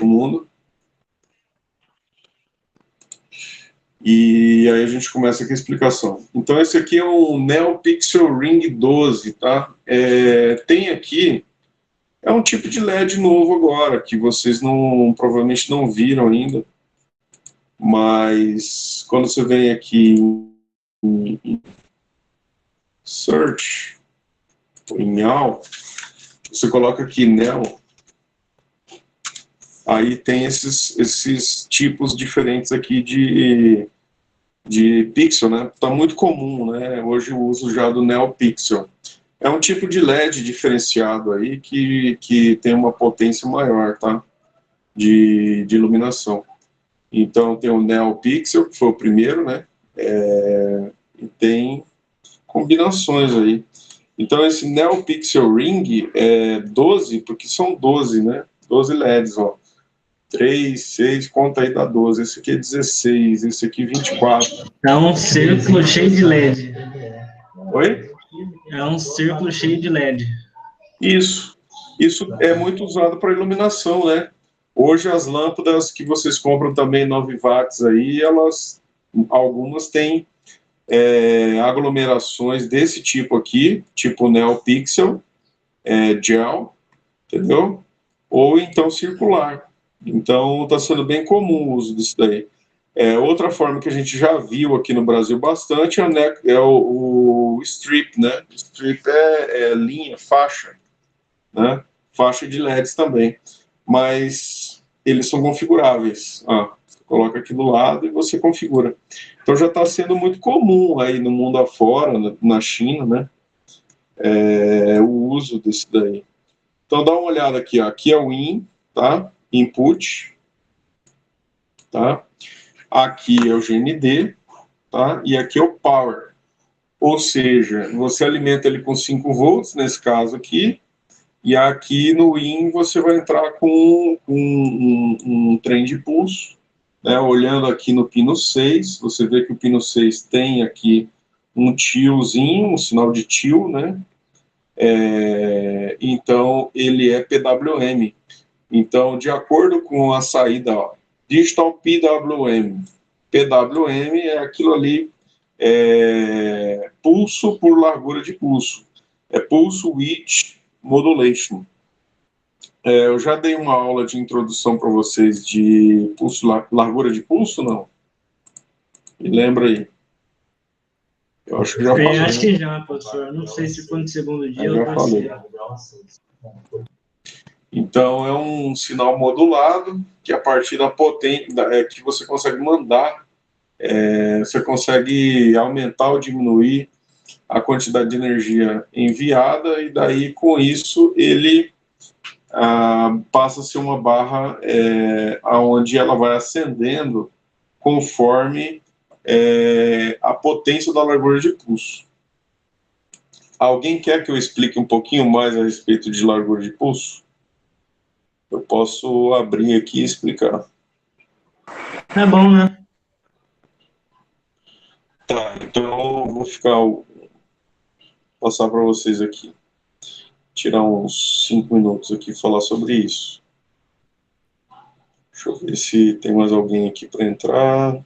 mundo. E aí a gente começa aqui a explicação. Então, esse aqui é um NeoPixel Ring 12, tá? Tem aqui, é um tipo de LED novo agora, que vocês provavelmente não viram ainda, mas quando você vem aqui em Search, em All, você coloca aqui Neo, aí tem esses tipos diferentes aqui de pixel, né? Tá muito comum, né? Hoje o uso já do NeoPixel. É um tipo de LED diferenciado aí que tem uma potência maior, tá? De iluminação. Então tem o NeoPixel, que foi o primeiro, né? E tem combinações aí. Então esse NeoPixel Ring é 12, porque são 12, né? 12 LEDs, ó. 3, 6, conta aí dá 12. Esse aqui é 16, esse aqui 24. É um círculo cheio de LED. Oi? É um círculo cheio de LED. Isso é muito usado para iluminação, né? Hoje as lâmpadas que vocês compram também 9 watts aí, algumas têm aglomerações desse tipo aqui, tipo NeoPixel, gel, entendeu? Ou então circular. Então está sendo bem comum o uso disso daí. Outra forma que a gente já viu aqui no Brasil bastante é o strip, né? Strip é linha, faixa, né? Faixa de LEDs também. Mas eles são configuráveis. Você coloca aqui do lado e você configura. Então já está sendo muito comum aí no mundo afora, na China, né? O uso desse daí. Então dá uma olhada aqui, ó. Aqui é o IN, tá? Input, tá? Aqui é o GND, tá? E aqui é o Power. Ou seja, você alimenta ele com 5 volts, nesse caso aqui, e aqui no IN você vai entrar com um trem de pulso, né? Olhando aqui no pino 6, você vê que o pino 6 tem aqui um tiozinho, um sinal de tio, né? Então, ele é PWM. Então, de acordo com a saída, ó, Digital PWM. PWM é aquilo ali, pulso por largura de pulso. É Pulse Width Modulation. Eu já dei uma aula de introdução para vocês de pulso, largura de pulso, não? Me lembra aí. Eu acho que já falei. Acho que já, professor. Não sei se foi no segundo dia ou já falei. Então, é um sinal modulado que a partir da potência que você consegue mandar, você consegue aumentar ou diminuir a quantidade de energia enviada e daí, com isso, ele passa a ser uma barra onde ela vai acendendo conforme a potência da largura de pulso. Alguém quer que eu explique um pouquinho mais a respeito de largura de pulso? Eu posso abrir aqui e explicar. É bom, né? Tá, então eu vou passar para vocês aqui. Tirar uns 5 minutos aqui e falar sobre isso. Deixa eu ver se tem mais alguém aqui para entrar.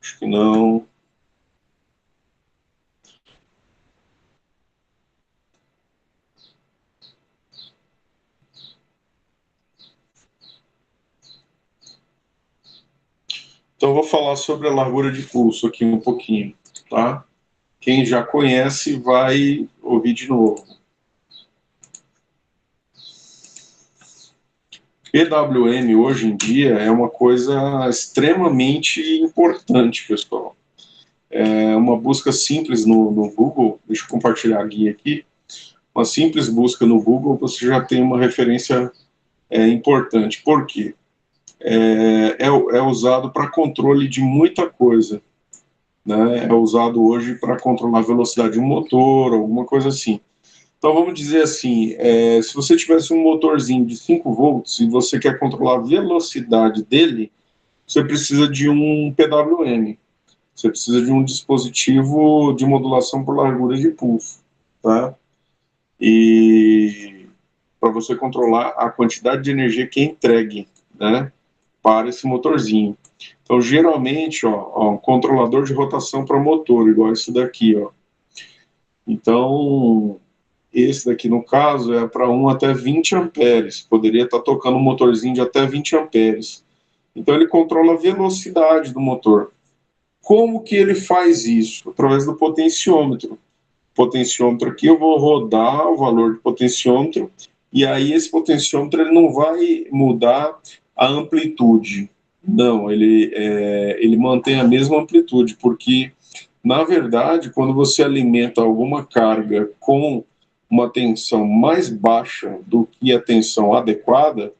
Acho que não. Então, eu vou falar sobre a largura de pulso aqui um pouquinho, tá? Quem já conhece vai ouvir de novo. PWM hoje em dia é uma coisa extremamente importante, pessoal. É uma busca simples no Google, deixa eu compartilhar a guia aqui. Uma simples busca no Google, você já tem uma referência importante. Por quê? É usado para controle de muita coisa, né? É usado hoje para controlar a velocidade de um motor, alguma coisa assim. Então, vamos dizer assim, se você tivesse um motorzinho de 5 volts e você quer controlar a velocidade dele, você precisa de um PWM. Você precisa de um dispositivo de modulação por largura de pulso, tá? E para você controlar a quantidade de energia que é entregue, né, para esse motorzinho. Então, geralmente, um controlador de rotação para motor, igual esse daqui, ó. Então, esse daqui, no caso, é para 1 até 20 amperes. Poderia estar tocando um motorzinho de até 20 amperes. Então, ele controla a velocidade do motor. Como que ele faz isso? Através do potenciômetro. Potenciômetro aqui, eu vou rodar o valor do potenciômetro, e aí esse potenciômetro ele não vai mudar a amplitude. Não, ele mantém a mesma amplitude, porque, na verdade, quando você alimenta alguma carga com uma tensão mais baixa do que a tensão adequada,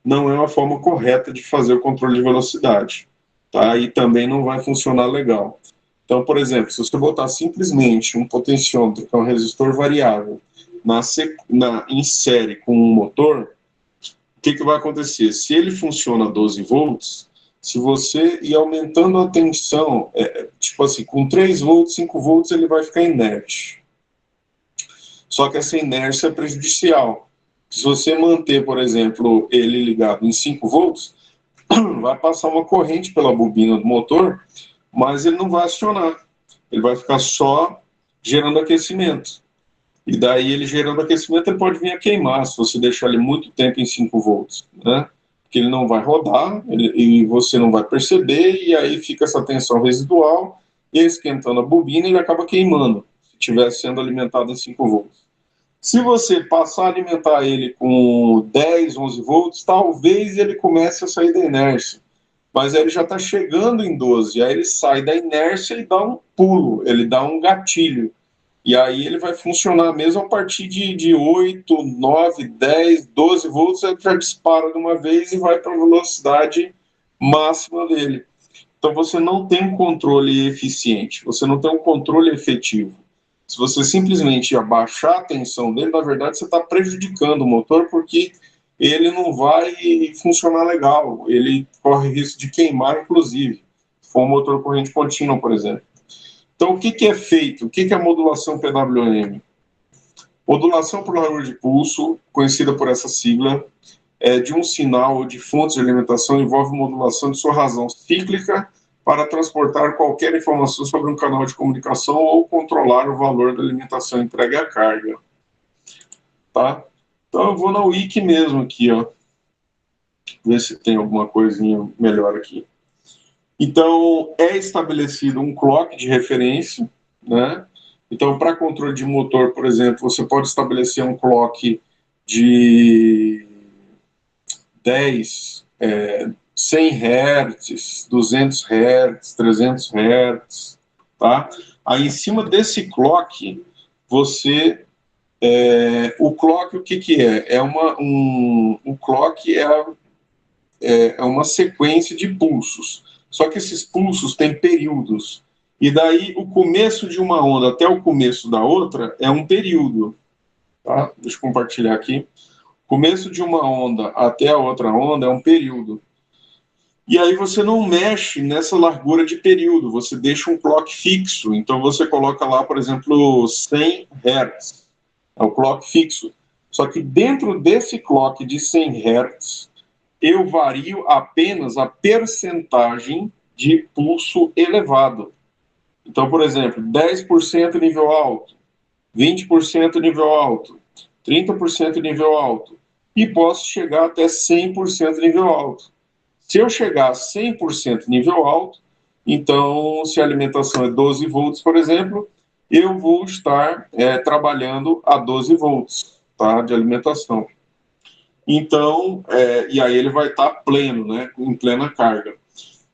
não é uma forma correta de fazer o controle de velocidade, tá? E também não vai funcionar legal. Então, por exemplo, se você botar simplesmente um potenciômetro, que é um resistor variável, em série com um motor, o que vai acontecer? Se ele funciona a 12 volts, se você ir aumentando a tensão, tipo assim, com 3 volts, 5 volts, ele vai ficar inerte. Só que essa inércia é prejudicial. Se você manter, por exemplo, ele ligado em 5 volts, vai passar uma corrente pela bobina do motor, mas ele não vai acionar. Ele vai ficar só gerando aquecimento. E daí, ele gerando aquecimento, ele pode vir a queimar, se você deixar ele muito tempo em 5 volts, né? Porque ele não vai rodar, e você não vai perceber, e aí fica essa tensão residual, e esquentando a bobina, ele acaba queimando, se estiver sendo alimentado em 5 volts. Se você passar a alimentar ele com 10, 11 volts, talvez ele comece a sair da inércia. Mas aí ele já está chegando em 12, aí ele sai da inércia e dá um pulo, ele dá um gatilho. E aí ele vai funcionar mesmo a partir de 8, 9, 10, 12 volts, ele já dispara de uma vez e vai para a velocidade máxima dele. Então você não tem um controle eficiente, você não tem um controle efetivo. Se você simplesmente abaixar a tensão dele, na verdade você está prejudicando o motor, porque ele não vai funcionar legal, ele corre risco de queimar, inclusive, se for um motor corrente contínua, por exemplo. Então, o que é feito? O que é a modulação PWM? Modulação por largura de pulso, conhecida por essa sigla, de um sinal ou de fontes de alimentação, envolve modulação de sua razão cíclica para transportar qualquer informação sobre um canal de comunicação ou controlar o valor da alimentação entregue à carga. Tá? Então, eu vou na wiki mesmo aqui, ó. Ver se tem alguma coisinha melhor aqui. Então, é estabelecido um clock de referência, né? Então, para controle de motor, por exemplo, você pode estabelecer um clock de 10, 100 Hz, 200 Hz, 300 Hz, tá? Aí, em cima desse clock, você... o clock, o que é? O clock é uma sequência de pulsos. Só que esses pulsos têm períodos. E daí, o começo de uma onda até o começo da outra é um período. Tá? Deixa eu compartilhar aqui. Começo de uma onda até a outra onda é um período. E aí você não mexe nessa largura de período, você deixa um clock fixo. Então você coloca lá, por exemplo, 100 Hz. É o clock fixo. Só que dentro desse clock de 100 Hz, eu vario apenas a percentagem de pulso elevado. Então, por exemplo, 10% nível alto, 20% nível alto, 30% nível alto, e posso chegar até 100% nível alto. Se eu chegar a 100% nível alto, então, se a alimentação é 12 volts, por exemplo, eu vou estar trabalhando a 12 volts, tá, de alimentação. Então, e aí ele vai estar pleno, né, em plena carga.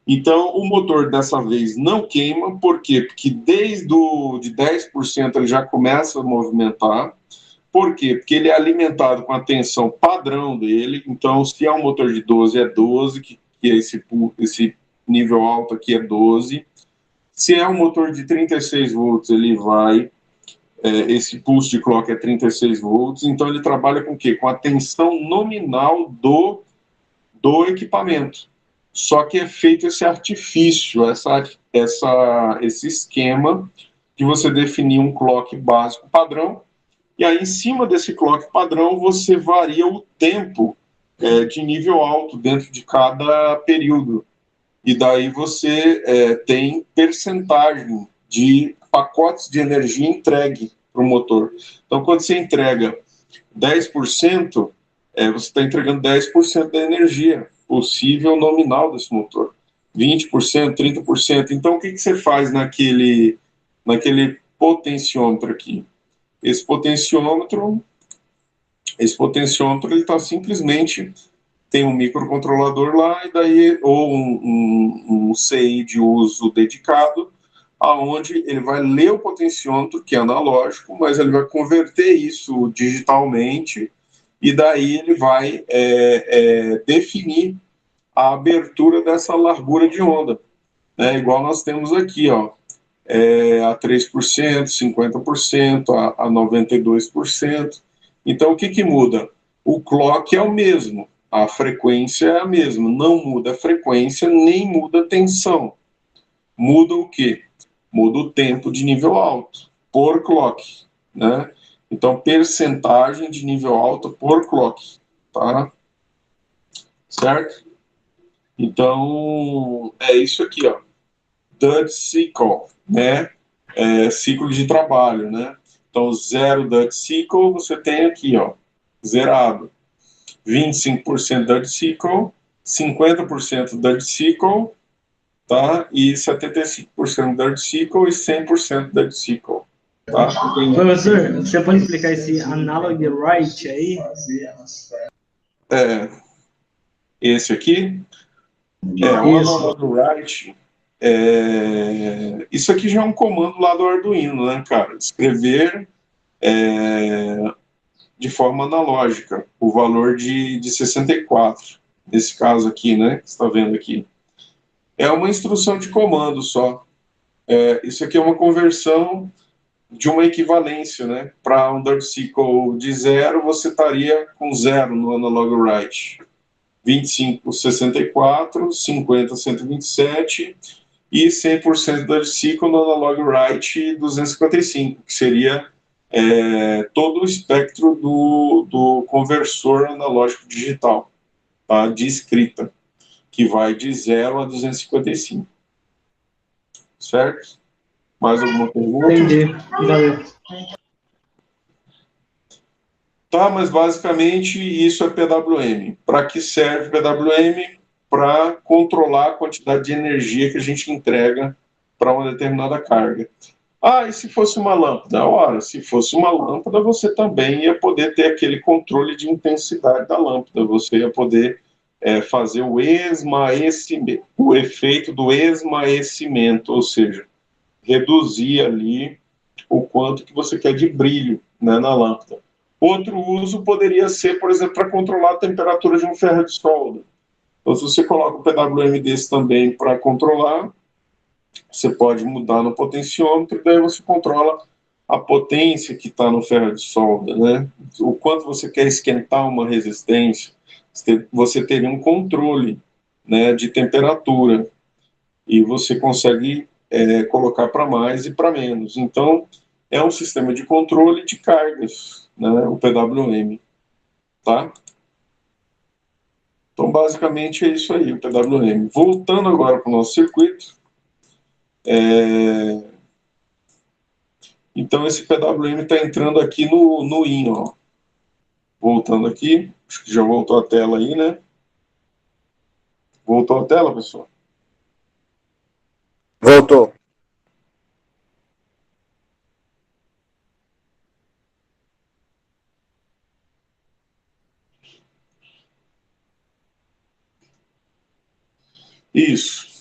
Então, o motor dessa vez não queima, por quê? Porque desde de 10% ele já começa a movimentar. Por quê? Porque ele é alimentado com a tensão padrão dele. Então, se é um motor de 12, é 12, que é esse nível alto aqui é 12. Se é um motor de 36 volts, ele vai... esse pulso de clock é 36 volts, então ele trabalha com o quê? Com a tensão nominal do equipamento. Só que é feito esse artifício, esse esquema de você definir um clock básico padrão, e aí em cima desse clock padrão você varia o tempo de nível alto dentro de cada período. E daí você tem percentagem de pacotes de energia entregue para o motor. Então, quando você entrega 10%, você está entregando 10% da energia possível nominal desse motor. 20%, 30%. Então, o que você faz naquele potenciômetro aqui? Esse potenciômetro ele está simplesmente, tem um microcontrolador lá, e daí, ou um CI de uso dedicado, aonde ele vai ler o potenciômetro, que é analógico, mas ele vai converter isso digitalmente, e daí ele vai definir a abertura dessa largura de onda, né? Igual nós temos aqui, ó, a 3%, 50%, a 92%. Então, o que muda? O clock é o mesmo, a frequência é a mesma, não muda a frequência, nem muda a tensão. Muda o quê? Muda o tempo de nível alto, por clock, né? Então, percentagem de nível alto por clock, tá? Certo? Então, é isso aqui, ó. Dutch cycle, né? Ciclo de trabalho, né? Então, 0 Dutch cycle, você tem aqui, ó, zerado. 25% Dutch cycle, 50% Dutch cycle, tá? E 75% Dutch cycle e 100% Dutch cycle, tá? Professor, você pode explicar esse analog write aí? Esse aqui o analog write. Isso aqui já é um comando lá do Arduino, né, cara? Escrever de forma analógica o valor de 64, nesse caso aqui, né, que você está vendo aqui. É uma instrução de comando só. Isso aqui é uma conversão de uma equivalência, né? Para um Dutch cycle de 0, você estaria com 0 no analog write. 25, 64, 50, 127 e 100% Dutch cycle no analog write 255, que seria todo o espectro do conversor analógico digital, tá? De escrita, que vai de 0 a 255. Certo? Mais alguma pergunta? Entendi. Valeu. Tá, mas basicamente isso é PWM. Para que serve PWM? Para controlar a quantidade de energia que a gente entrega para uma determinada carga. Ah, e se fosse uma lâmpada? Ora, se fosse uma lâmpada, você também ia poder ter aquele controle de intensidade da lâmpada. Você ia poder fazer o esmaecimento, o efeito do esmaecimento, ou seja, reduzir ali o quanto que você quer de brilho, né, na lâmpada. Outro uso poderia ser, por exemplo, para controlar a temperatura de um ferro de solda. Então, se você coloca um PWM desse também para controlar, você pode mudar no potenciômetro e daí você controla a potência que está no ferro de solda, né? O quanto você quer esquentar uma resistência, você teria um controle, né, de temperatura e você consegue colocar para mais e para menos. Então, é um sistema de controle de cargas, né, o PWM, tá? Então, basicamente, é isso aí, o PWM. Voltando agora para o nosso circuito, então esse PWM está entrando aqui no IN, ó. Voltando aqui, acho que já voltou a tela aí, né? Voltou a tela, pessoal? Voltou. Isso.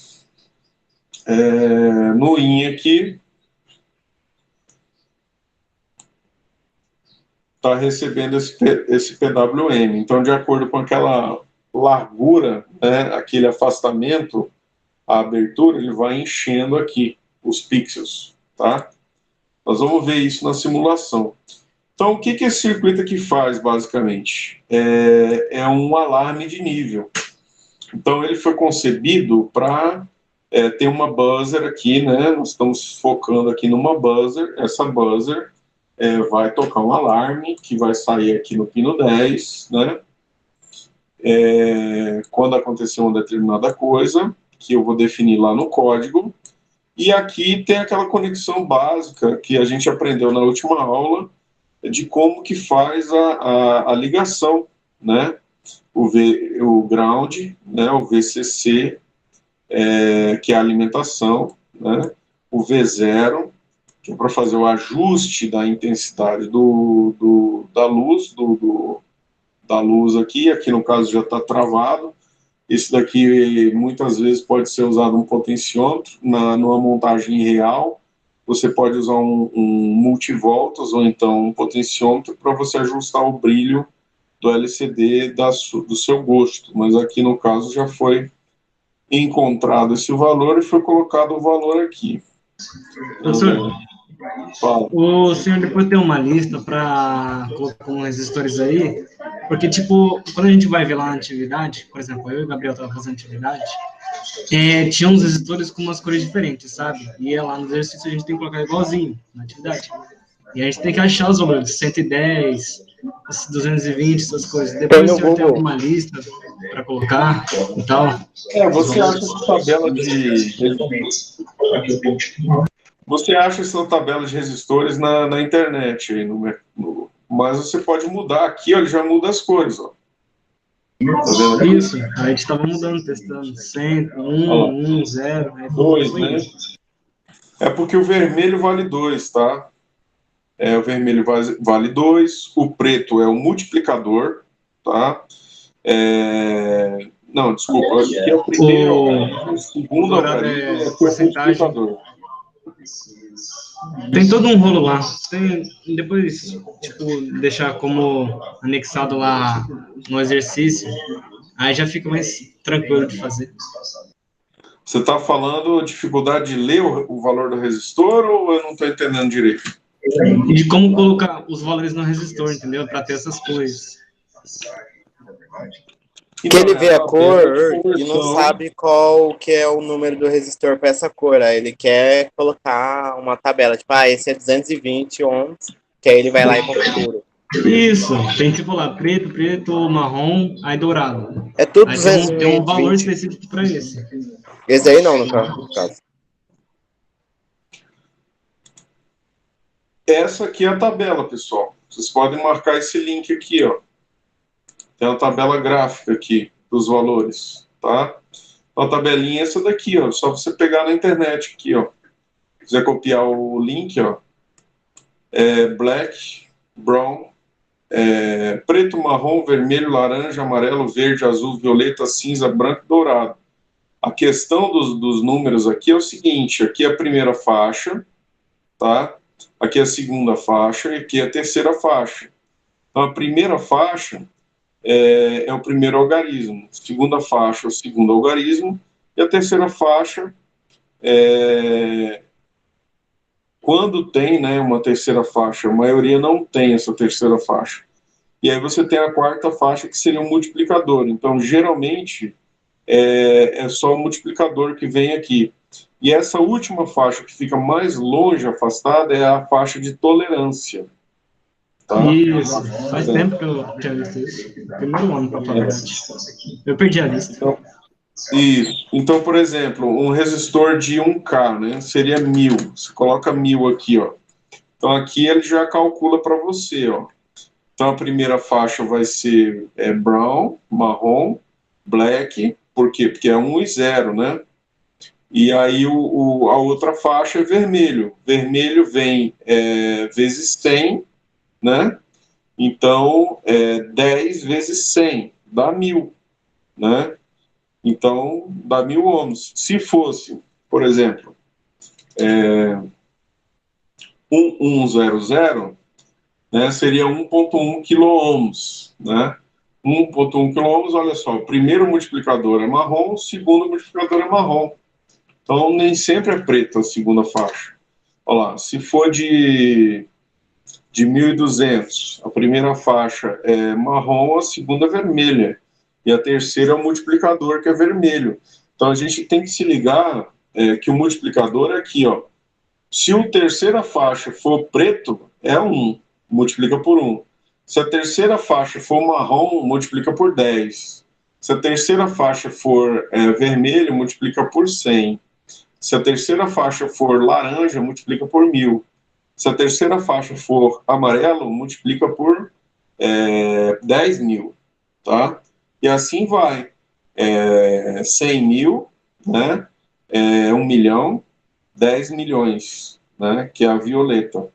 No IN aqui, está recebendo esse PWM. Então, de acordo com aquela largura, né, aquele afastamento, a abertura, ele vai enchendo aqui os pixels, tá? Nós vamos ver isso na simulação. Então, o que esse circuito aqui faz, basicamente? É um alarme de nível. Então, ele foi concebido para ter uma buzzer aqui, né? Nós estamos focando aqui numa buzzer. Essa buzzer vai tocar um alarme que vai sair aqui no pino 10, né? Quando acontecer uma determinada coisa, que eu vou definir lá no código. E aqui tem aquela conexão básica que a gente aprendeu na última aula, de como que faz a ligação, né? O ground, né? O VCC, que é a alimentação, né? O V0, que é para fazer o ajuste da intensidade da luz aqui no caso já está travado. Esse daqui muitas vezes pode ser usado um potenciômetro numa montagem real. Você pode usar um multivoltas ou então um potenciômetro para você ajustar o brilho do LCD do seu gosto. Mas aqui no caso já foi encontrado esse valor e foi colocado o valor aqui. Professor, o senhor depois tem uma lista para colocar com resistores aí? Porque, tipo, quando a gente vai ver lá na atividade, por exemplo, eu e o Gabriel estavam fazendo atividade, tinha uns resistores com umas cores diferentes, sabe? E lá no exercício a gente tem que colocar igualzinho na atividade. E a gente tem que achar os valores, 110, 220, essas coisas. Depois o senhor tem alguma lista para colocar e tal? Você acha essa tabela Você acha essa tabela de resistores na internet, aí mas você pode mudar. Aqui, ó, ele já muda as cores. Ó. Tá vendo? Isso, a gente estava mudando, testando. 100, 1, 0. 2, né? É porque o vermelho vale 2, tá? O vermelho vale 2, o preto é o multiplicador, tá? Não, desculpa, aqui é o primeiro, o segundo algarismo é o multiplicador. Tem todo um rolo lá. Depois, tipo, deixar como anexado lá no exercício, aí já fica mais tranquilo de fazer. Você está falando dificuldade de ler o valor do resistor ou eu não estou entendendo direito? E de como colocar os valores no resistor, entendeu? Para ter essas coisas. Que ele vê a cor e não sabe qual que é o número do resistor para essa cor. Aí ele quer colocar uma tabela, tipo, esse é 220 ohms, que aí ele vai lá e configura. Isso, tem tipo lá, preto, marrom, aí dourado. É tudo aí 220. tem um valor específico para esse. Esse aí não, no caso. Essa aqui é a tabela, pessoal. Vocês podem marcar esse link aqui, ó. Tem uma tabela gráfica aqui dos valores, tá? Uma tabelinha essa daqui, ó. Só você pegar na internet aqui, ó. Se quiser copiar o link, ó. Black, brown, preto, marrom, vermelho, laranja, amarelo, verde, azul, violeta, cinza, branco e dourado. A questão dos números aqui é o seguinte, aqui é a primeira faixa, tá? Aqui é a segunda faixa e aqui é a terceira faixa. Então, a primeira faixa é o primeiro algarismo, a segunda faixa é o segundo algarismo e a terceira faixa quando tem, né, uma terceira faixa, a maioria não tem essa terceira faixa. E aí você tem a quarta faixa, que seria um multiplicador. Então, geralmente, é só o multiplicador que vem aqui. E essa última faixa, que fica mais longe, afastada, é a faixa de tolerância. Tá? Isso, faz tempo que eu tinha visto isso. Primeiro ano, para falar a verdade. Eu perdi a lista. Isso. Então, por exemplo, um resistor de 1K, né, seria 1000. Você coloca 1000 aqui, ó. Então, aqui ele já calcula para você, ó. Então, a primeira faixa vai ser brown, marrom, black. Por quê? Porque é 1 e 0, né? E aí, a outra faixa é vermelho. Vermelho vem vezes 100, né? Então, 10 vezes 100 dá 1000, né? Então, dá 1000 ohms. Se fosse, por exemplo, 1100, né, seria 1.1 quiloohms, né? 1.1 quiloohms, olha só, o primeiro multiplicador é marrom, o segundo multiplicador é marrom. Então, nem sempre é preto a segunda faixa. Olha lá, se for de 1200, a primeira faixa é marrom, a segunda é vermelha. e a terceira é o multiplicador, que é vermelho. Então, a gente tem que se ligar que o multiplicador é aqui, ó. Se a terceira faixa for preto, é 1, multiplica por 1. Se a terceira faixa for marrom, multiplica por 10. Se a terceira faixa for vermelho, multiplica por 100. Se a terceira faixa for laranja, multiplica por 1000. Se a terceira faixa for amarelo, multiplica por 10.000, tá? E assim vai. 100 mil, né? 1 milhão, 10 milhões, né? Que é a violeta,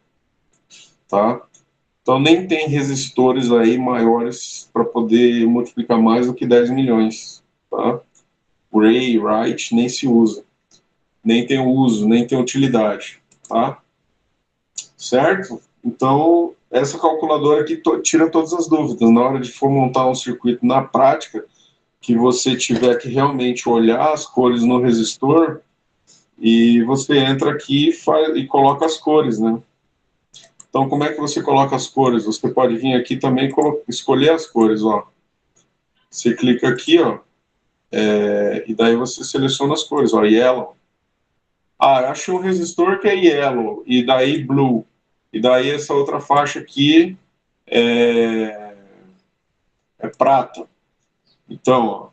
tá? Então nem tem resistores aí maiores para poder multiplicar mais do que 10 milhões, tá? Ray, Wright nem se usa, nem tem uso, nem tem utilidade, tá? Certo? Então, essa calculadora aqui tira todas as dúvidas. Na hora de for montar um circuito na prática, que você tiver que realmente olhar as cores no resistor, e você entra aqui e coloca as cores, né? Então, como é que você coloca as cores? Você pode vir aqui também e escolher as cores, ó. Você clica aqui, ó, e daí você seleciona as cores, ó, yellow. Ah, achei um resistor que é yellow, e daí blue. E daí essa outra faixa aqui é prata. Então, ó,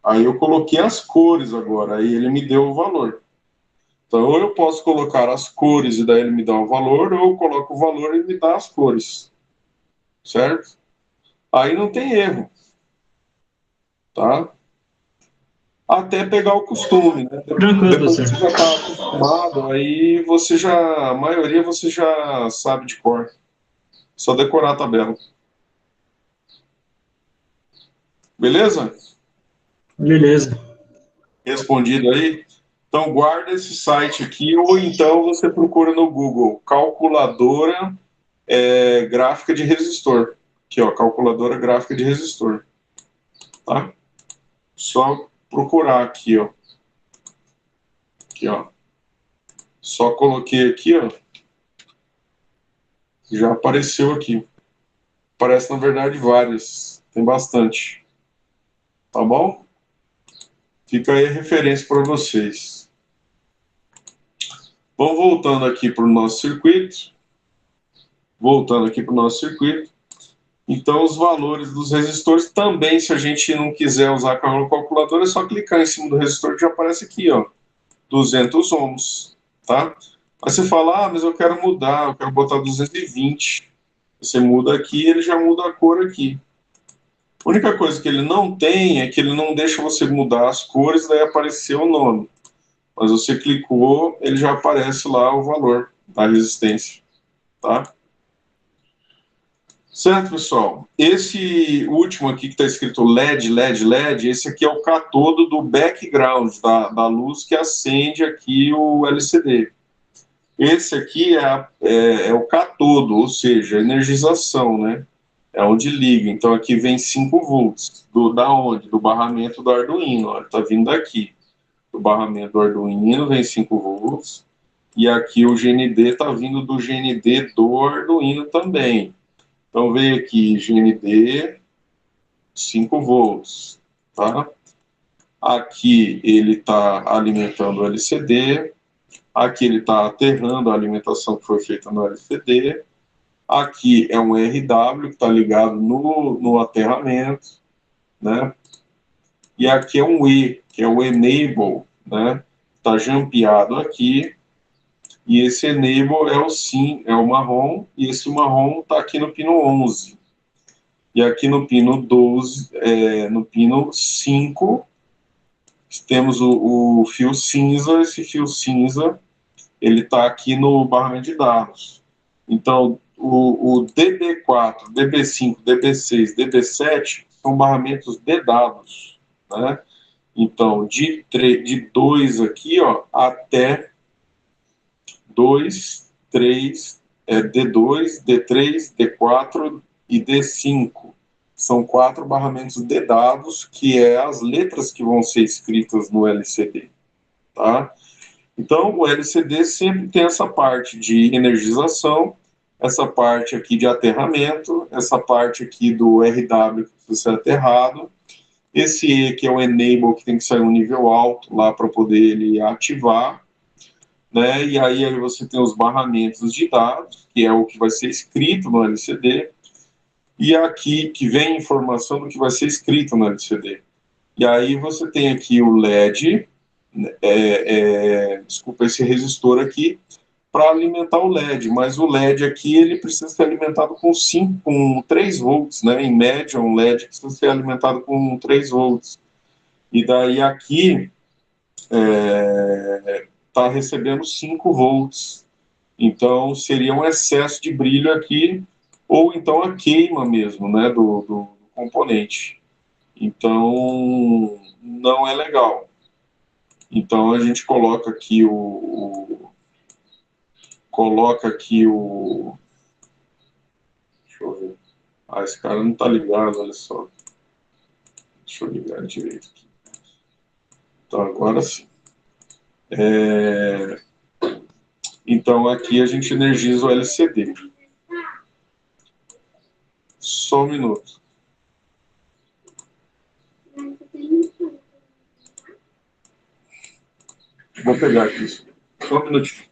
aí eu coloquei as cores agora, aí ele me deu o valor. Então, ou eu posso colocar as cores e daí ele me dá o valor, ou eu coloco o valor e ele me dá as cores. Certo? Aí não tem erro. Tá? Até pegar o costume, né? Tranquilo, Depois que professor. você já está acostumado, aí você já, a maioria você já sabe de cor. Só decorar a tabela. Beleza? Beleza. Respondido aí? Então guarda esse site aqui, ou então você procura no Google, calculadora gráfica de resistor. Aqui, ó, calculadora gráfica de resistor. Tá? Só procurar aqui, ó. Aqui, ó. Só coloquei aqui, ó. Já apareceu aqui. Aparece, na verdade, várias. Tem bastante. Tá bom? Fica aí a referência para vocês. Vamos voltando aqui para o nosso circuito. Voltando aqui para o nosso circuito. Então, os valores dos resistores também, se a gente não quiser usar a calculadora, é só clicar em cima do resistor que já aparece aqui, ó. 200 ohms, tá? Aí você fala, mas eu quero mudar, eu quero botar 220. Você muda aqui, ele já muda a cor aqui. A única coisa que ele não tem é que ele não deixa você mudar as cores, daí aparecer o nome. Mas você clicou, ele já aparece lá o valor da resistência, tá? Certo, pessoal? Esse último aqui que está escrito LED, LED, LED, esse aqui é o catodo do background, da luz que acende aqui o LCD. Esse aqui é o catodo, ou seja, energização, né? É onde liga. Então aqui vem 5 volts. Da onde? Do barramento do Arduino. Está vindo daqui. Do barramento do Arduino vem 5 volts. E aqui o GND está vindo do GND do Arduino também. Então veio aqui GND 5 volts. Tá? Aqui ele está alimentando o LCD. Aqui ele está aterrando a alimentação que foi feita no LCD. Aqui é um RW que está ligado no aterramento, né? E aqui é um E, que é o Enable, né? Está jampeado aqui. E esse Enable é o marrom, e esse marrom está aqui no pino 11. E aqui no pino 12, no pino 5, temos o fio cinza. Esse fio cinza, ele está aqui no barramento de dados. Então, o DB4, DB5, DB6, DB7 são barramentos de dados, né? Então, de 2 aqui, ó, até 2, 3, D2, D3, D4 e D5. São 4 barramentos de dados, que é as letras que vão ser escritas no LCD, tá? Então, o LCD sempre tem essa parte de energização, essa parte aqui de aterramento, essa parte aqui do RW que precisa ser aterrado, Esse E aqui é o Enable, que tem que sair um nível alto lá para poder ele ativar, né? E aí você tem os barramentos de dados, que é o que vai ser escrito no LCD, e aqui que vem informação do que vai ser escrito no LCD. E aí você tem aqui o LED, desculpa, esse resistor aqui, para alimentar o LED, mas o LED aqui ele precisa ser alimentado com 3 volts, né? Em média, um LED precisa ser alimentado com 3 volts. E daí aqui está recebendo 5 volts. Então seria um excesso de brilho aqui, ou então a queima mesmo, né, do componente. Então não é legal. Então a gente coloca aqui deixa eu ver. Esse cara não tá ligado, olha só. Deixa eu ligar direito aqui. Então agora sim. Então aqui a gente energiza o LCD. Só um minuto. Vou pegar aqui. Só um minutinho.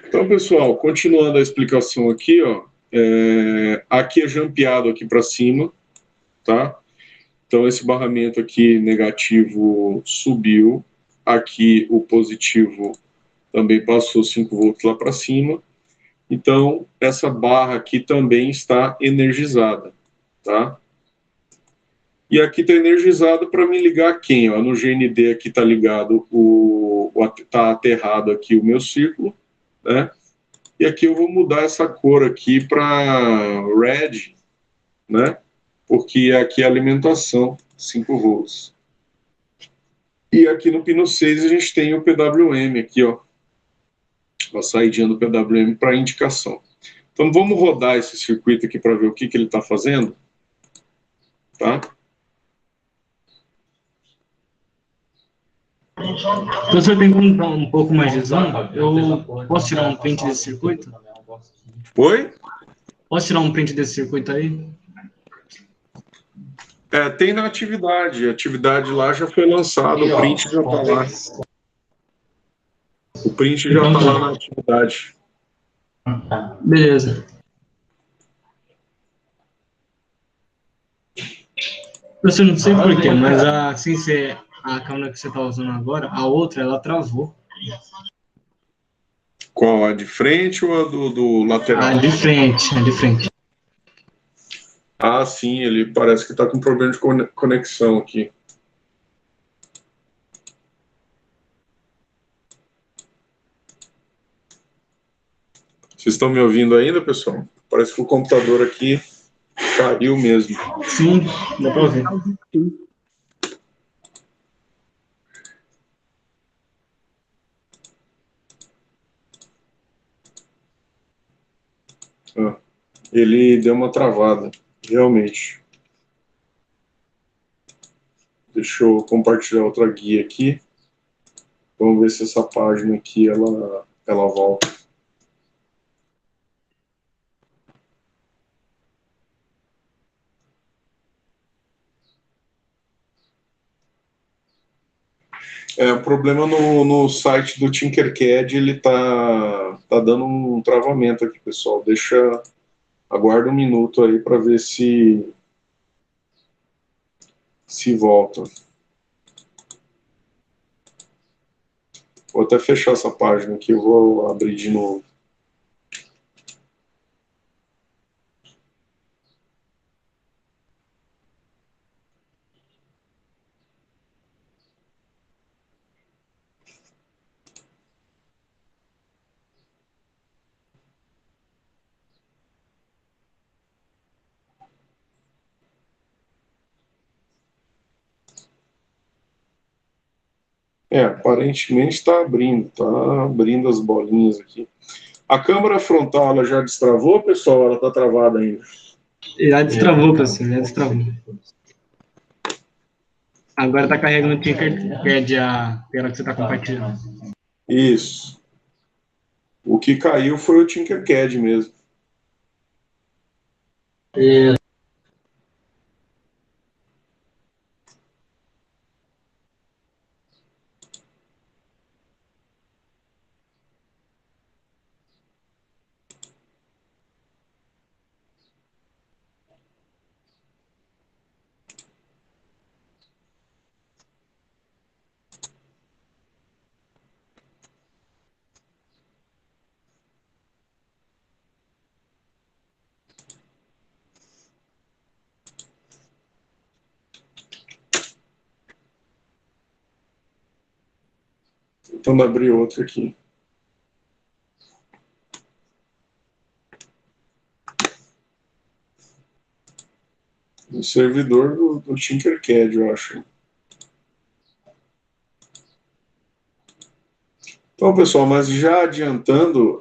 Então, pessoal, continuando a explicação aqui, ó, aqui é jampeado aqui para cima, tá? Então, esse barramento aqui negativo subiu, aqui o positivo também passou 5 volts lá para cima. Então, essa barra aqui também está energizada, tá? E aqui está energizado para me ligar quem? Ó, no GND aqui está ligado, está aterrado aqui o meu círculo, né? E aqui eu vou mudar essa cor aqui para red, né? Porque aqui é a alimentação, 5 volts. E aqui no pino 6 a gente tem o PWM aqui, ó. A saída do PWM para indicação. Então vamos rodar esse circuito aqui para ver o que ele está fazendo, tá? Então, você tem como dar um pouco mais de zoom? Eu posso tirar um print desse circuito? Oi? Posso tirar um print desse circuito aí? Tem na atividade. A atividade lá já foi lançada, o print já está lá. O print já está lá na atividade. Beleza. Eu não sei porquê, mas assim, a câmera que você está usando agora, a outra, ela travou. Qual? A de frente ou a do lateral? A de frente, a de frente. Ah, sim, ele parece que está com problema de conexão aqui. Vocês estão me ouvindo ainda, pessoal? Parece que o computador aqui caiu mesmo. Sim, dá para ouvir. Ele deu uma travada, realmente. Deixa eu compartilhar outra guia aqui. Vamos ver se essa página aqui ela volta. O problema no site do Tinkercad, ele tá dando um travamento aqui, pessoal. Aguarda um minuto aí para ver se volta. Vou até fechar essa página aqui, eu vou abrir de novo. Aparentemente está abrindo as bolinhas aqui. A câmera frontal, ela já destravou, pessoal? Ela está travada ainda? Já destravou, pessoal, já destravou. Agora tá carregando o Tinkercad, a tela que você tá compartilhando. Isso. O que caiu foi o Tinkercad mesmo. Tentando abrir outro aqui. O servidor do Tinkercad, eu acho. Então, pessoal, mas já adiantando,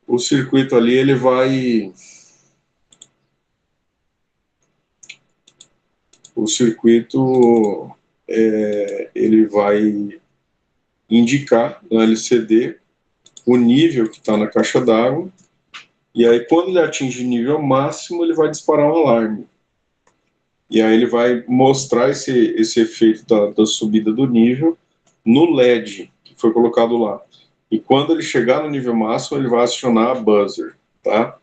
o circuito ali, ele vai... O circuito, ele vai indicar no LCD o nível que está na caixa d'água, e aí quando ele atinge o nível máximo, ele vai disparar um alarme. E aí ele vai mostrar esse efeito da subida do nível no LED que foi colocado lá. E quando ele chegar no nível máximo, ele vai acionar a buzzer, tá?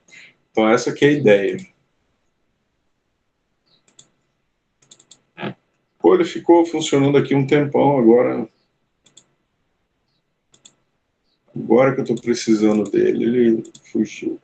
Então essa que é a ideia. Pô, ele ficou funcionando aqui um tempão, agora que eu estou precisando dele, ele fugiu.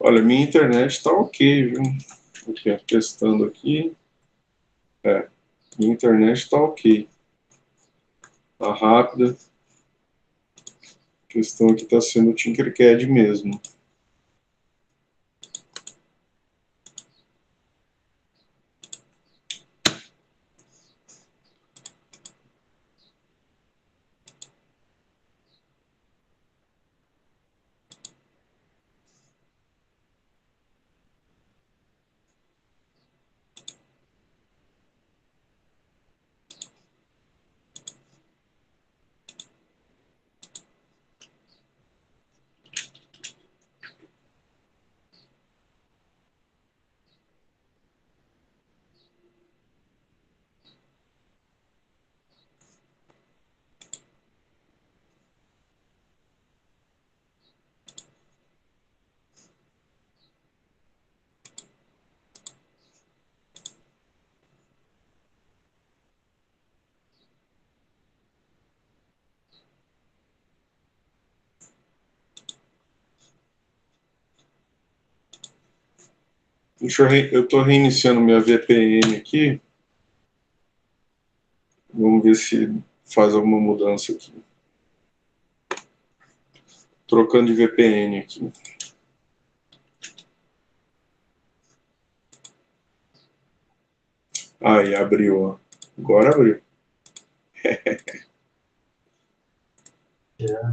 Olha, minha internet está ok, viu? Aqui, testando aqui. Minha internet está ok. Está rápida. A questão aqui está sendo o Tinkercad mesmo. Eu estou reiniciando minha VPN aqui. Vamos ver se faz alguma mudança aqui. Trocando de VPN aqui. Aí, abriu. Agora abriu.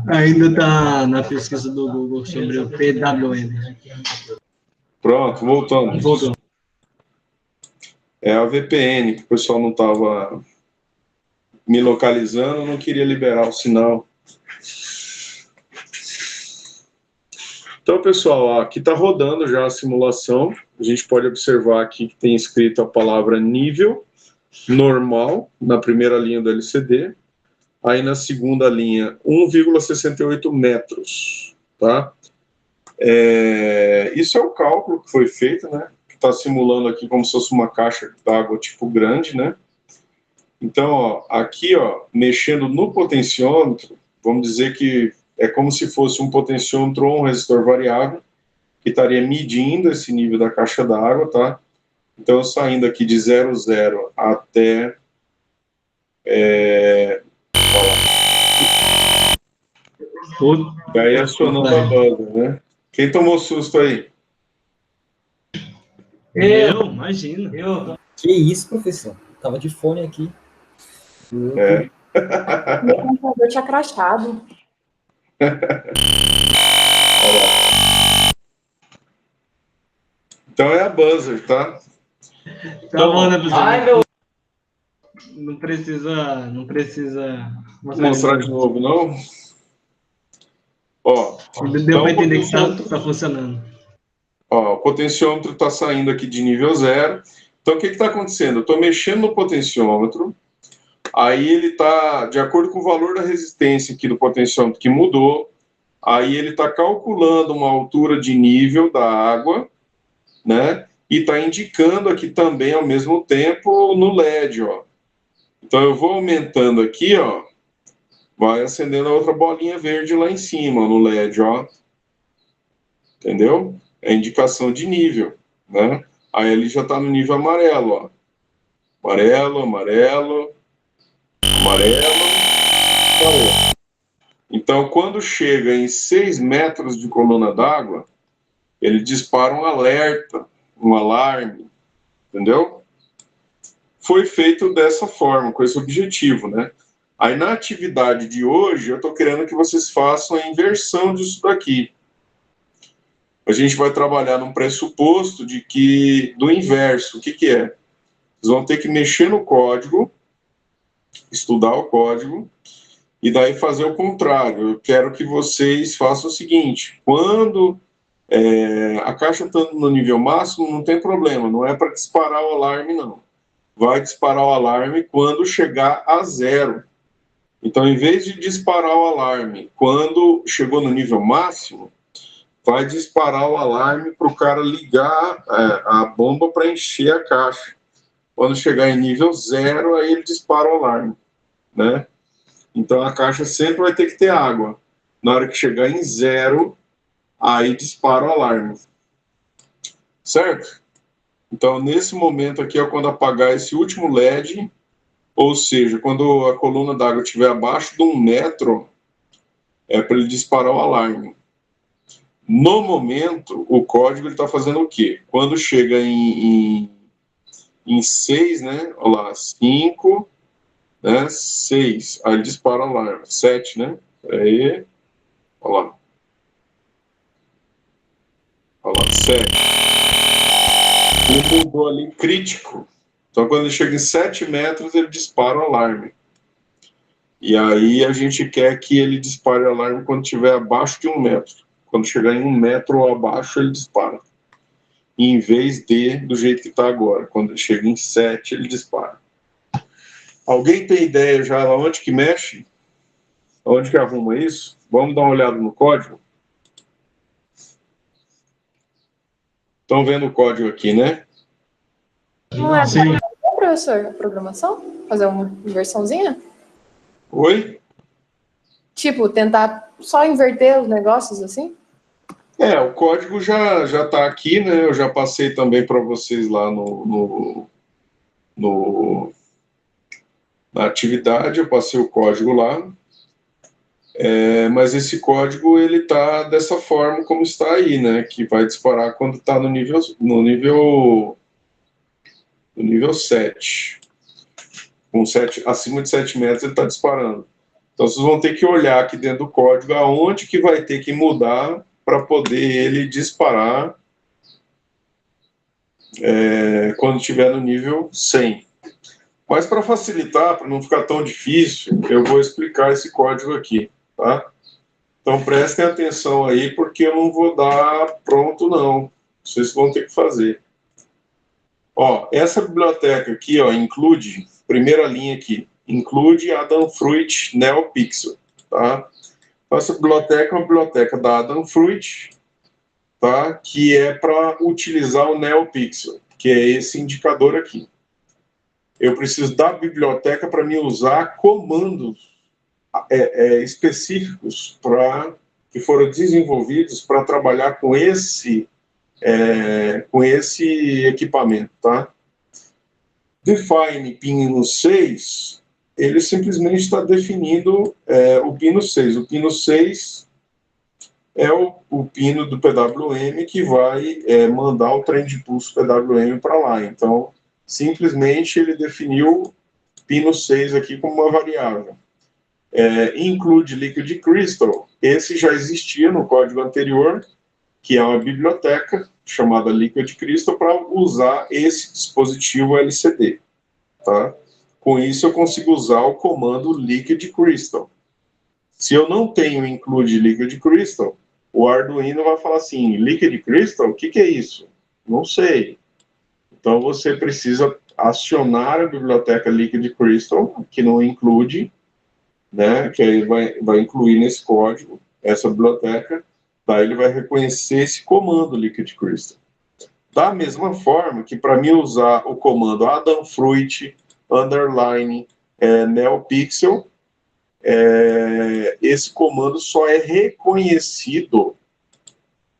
Ainda está na pesquisa do Google sobre o PWM. Pronto, voltando. Voltou. É a VPN, que o pessoal não estava me localizando, não queria liberar o sinal. Então, pessoal, aqui está rodando já a simulação. A gente pode observar aqui que tem escrito a palavra nível normal na primeira linha do LCD. Aí na segunda linha, 1,68 metros, tá? Isso é o cálculo que foi feito, né? Que está simulando aqui como se fosse uma caixa d'água tipo grande, né? Então, ó, aqui, ó, mexendo no potenciômetro, vamos dizer que é como se fosse um potenciômetro ou um resistor variável, que estaria medindo esse nível da caixa d'água, tá? Então, saindo aqui de 00 até... E aí acionando a banda, né? Quem tomou susto aí? Eu, imagino. Que isso, professor? Tava de fone aqui. É. Meu computador tinha crachado. Então é a buzzer, tá? Tá bom, né, professor? Ai, meu... Não precisa Mostrar de novo, não? Ó, Deu para entender que tá funcionando. Ó, o potenciômetro está saindo aqui de nível 0. Então, o que está acontecendo? Eu estou mexendo no potenciômetro, aí ele está, de acordo com o valor da resistência aqui do potenciômetro que mudou, aí ele está calculando uma altura de nível da água, né? E está indicando aqui também, ao mesmo tempo, no LED, ó. Então, eu vou aumentando aqui, ó, vai acendendo a outra bolinha verde lá em cima, ó, no LED, ó. Entendeu? É indicação de nível, né? Aí ele já está no nível amarelo, ó. Amarelo, amarelo, amarelo, amarelo. Então, quando chega em 6 metros de coluna d'água, ele dispara um alerta, um alarme, entendeu? Foi feito dessa forma, com esse objetivo, né? Aí, na atividade de hoje, eu estou querendo que vocês façam a inversão disso daqui. A gente vai trabalhar num pressuposto de que, do inverso, o que que é? Vocês vão ter que mexer no código, estudar o código, e daí fazer o contrário. Eu quero que vocês façam o seguinte, quando a caixa está no nível máximo, não tem problema, não é para disparar o alarme, não. Vai disparar o alarme quando chegar a 0. Então, em vez de disparar o alarme quando chegou no nível máximo, vai disparar o alarme para o cara ligar a bomba para encher a caixa. Quando chegar em nível 0, aí ele dispara o alarme, né? Então a caixa sempre vai ter que ter água. Na hora que chegar em 0, aí dispara o alarme. Certo? Então nesse momento aqui é quando apagar esse último LED, ou seja, quando a coluna d'água estiver abaixo de 1 metro, é para ele disparar o alarme. No momento, o código está fazendo o quê? Quando chega em 6, né? Olha lá, 5, né? 6. Aí ele dispara o alarme. 7, né? Aí, olha lá. Olha lá, 7. Ele mudou ali crítico. Então, quando ele chega em 7 metros, ele dispara o alarme. E aí a gente quer que ele dispare o alarme quando estiver abaixo de 1 metro. Quando chegar em 1 metro ou abaixo, ele dispara. Em vez do jeito que está agora. Quando ele chega em 7, ele dispara. Alguém tem ideia já onde que mexe? Onde que arruma isso? Vamos dar uma olhada no código? Estão vendo o código aqui, né? Não é para professor, a programação? Fazer uma inversãozinha? Oi? Tipo, tentar só inverter os negócios assim? O código já está aqui, né? Eu já passei também para vocês lá na atividade, eu passei o código lá. Mas esse código, ele está dessa forma como está aí, né? Que vai disparar quando está no nível 7. Acima de 7 metros ele está disparando. Então vocês vão ter que olhar aqui dentro do código aonde que vai ter que mudar para poder ele disparar quando estiver no nível 100. Mas para facilitar, para não ficar tão difícil, eu vou explicar esse código aqui, tá? Então prestem atenção aí, porque eu não vou dar pronto não. Vocês vão ter que fazer. Ó, essa biblioteca aqui, ó, include, primeira linha aqui, include Adafruit NeoPixel, tá? Então, essa biblioteca é uma biblioteca da Adafruit, tá? Que é para utilizar o NeoPixel, que é esse indicador aqui. Eu preciso da biblioteca para me usar comandos específicos que foram desenvolvidos para trabalhar com esse com esse equipamento, tá? Define pino 6, ele simplesmente está definindo o pino 6. O pino 6 é o pino do PWM que vai mandar o trem de pulso PWM para lá. Então, simplesmente ele definiu pino 6 aqui como uma variável. Include Liquid Crystal, esse já existia no código anterior, que é uma biblioteca chamada Liquid Crystal para usar esse dispositivo LCD. Tá? Com isso eu consigo usar o comando Liquid Crystal. Se eu não tenho Include Liquid Crystal, o Arduino vai falar assim, Liquid Crystal, o que é isso? Não sei. Então você precisa acionar a biblioteca Liquid Crystal, que não include, né, que aí vai incluir nesse código essa biblioteca, daí ele vai reconhecer esse comando Liquid Crystal. Da mesma forma que para mim usar o comando Adafruit underline NeoPixel, esse comando só é reconhecido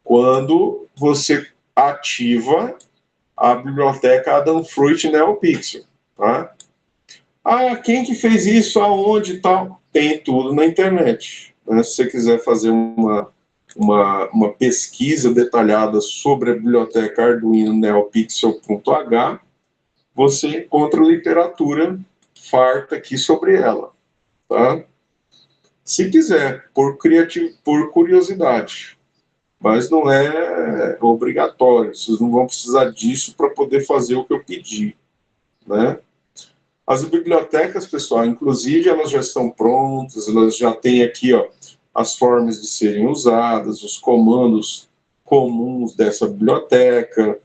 quando você ativa a biblioteca Adafruit NeoPixel, tá? Quem que fez isso, aonde e tal? Tem tudo na internet, né? Se você quiser fazer uma pesquisa detalhada sobre a biblioteca Arduino NeoPixel.h, você encontra literatura farta aqui sobre ela, tá? Se quiser, por curiosidade, mas não é obrigatório, vocês não vão precisar disso para poder fazer o que eu pedi, né? As bibliotecas, pessoal, inclusive, elas já estão prontas, elas já têm aqui, ó, as formas de serem usadas, os comandos comuns dessa biblioteca,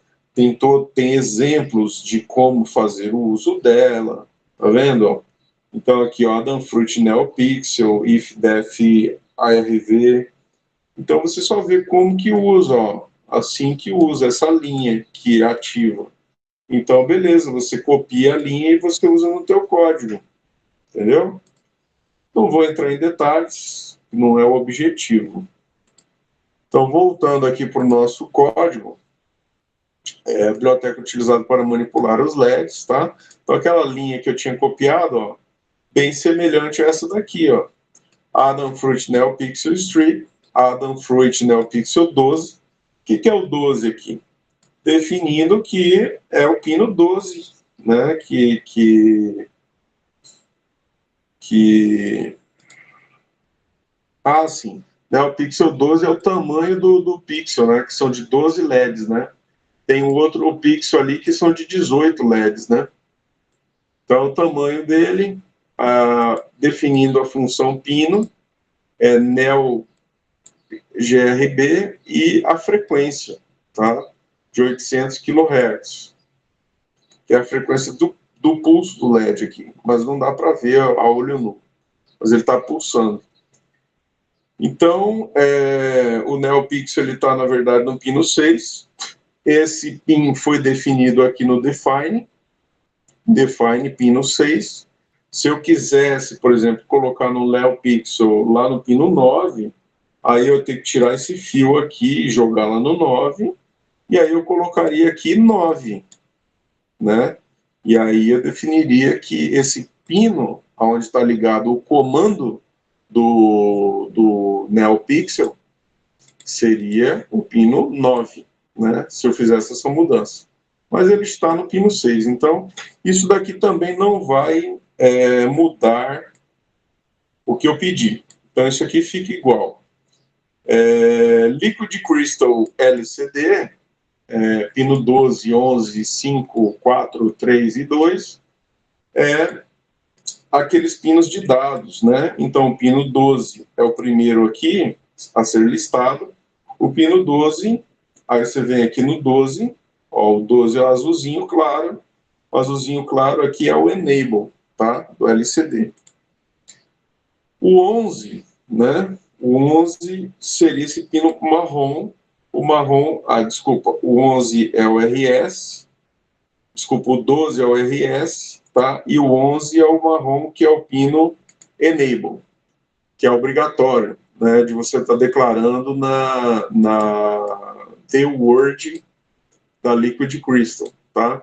tem exemplos de como fazer o uso dela, tá vendo? Ó? Então, aqui, ó, Adafruit NeoPixel, ifdef arv. Então, você só vê como que usa, ó, assim que usa essa linha que é ativa. Então, beleza, você copia a linha e você usa no teu código, entendeu? Não vou entrar em detalhes, não é o objetivo. Então, voltando aqui para o nosso código, a biblioteca utilizada para manipular os LEDs, tá? Então, aquela linha que eu tinha copiado, ó, bem semelhante a essa daqui, ó. Adafruit NeoPixel Strip, Adafruit NeoPixel 12. O que é o 12 aqui? Definindo que é o pino 12, né? Sim. Né, o pixel 12 é o tamanho do pixel, né? Que são de 12 LEDs, né? Tem o pixel ali que são de 18 LEDs, né? Então, o tamanho dele, definindo a função pino, é neo GRB e a frequência, tá? De 800 kHz, que é a frequência do pulso do LED aqui, mas não dá para ver a olho nu, mas ele está pulsando. Então, o NeoPixel está, na verdade, no pino 6. Esse pin foi definido aqui no define pino 6. Se eu quisesse, por exemplo, colocar no NeoPixel lá no pino 9, aí eu tenho que tirar esse fio aqui e jogar lá no 9, e aí eu colocaria aqui 9, né? E aí eu definiria que esse pino, onde está ligado o comando do NeoPixel, seria o pino 9, né? Se eu fizesse essa mudança. Mas ele está no pino 6, então isso daqui também não vai mudar o que eu pedi. Então isso aqui fica igual. Liquid Crystal LCD, pino 12, 11, 5, 4, 3 e 2, aqueles pinos de dados, né? Então, o pino 12 é o primeiro aqui a ser listado. O pino 12, aí você vem aqui no 12, ó, o 12 é o azulzinho claro. O azulzinho claro aqui é o Enable, tá? Do LCD. O 11, né? O 11 seria esse pino marrom. O marrom, o 11 é o RS. Desculpa, o 12 é o RS. Tá? E o 11 é o marrom, que é o pino Enable, que é obrigatório, né, de você estar declarando ter o Word da Liquid Crystal, tá?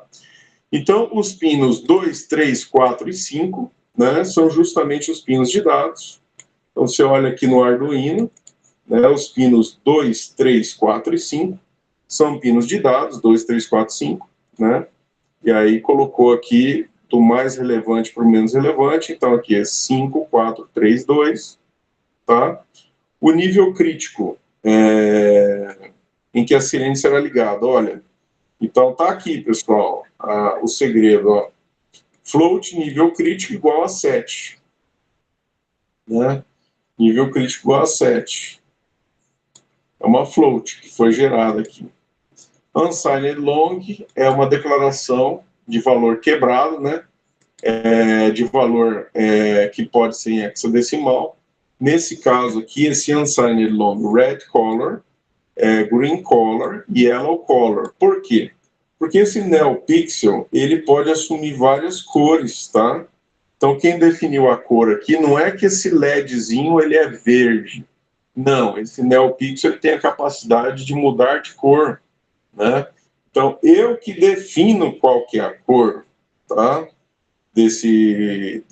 Então, os pinos 2, 3, 4 e 5, né, são justamente os pinos de dados. Então, você olha aqui no Arduino, né, os pinos 2, 3, 4 e 5 são pinos de dados, 2, 3, 4, 5, né? E aí colocou aqui do mais relevante para o menos relevante, então aqui é 5, 4, 3, 2, tá? O nível crítico, em que a sirene será ligada, olha, então tá aqui, pessoal, o segredo, ó. Float nível crítico igual a 7, né? Nível crítico igual a 7. É uma float que foi gerada aqui. Unsigned long é uma declaração de valor quebrado, né? De valor que pode ser em hexadecimal. Nesse caso aqui, esse unsigned long, red color, green color e yellow color. Por quê? Porque esse NeoPixel, ele pode assumir várias cores, tá? Então, quem definiu a cor aqui não é que esse LEDzinho ele é verde. Não, esse NeoPixel ele tem a capacidade de mudar de cor, né? Então, eu que defino qual que é a cor, tá? Desse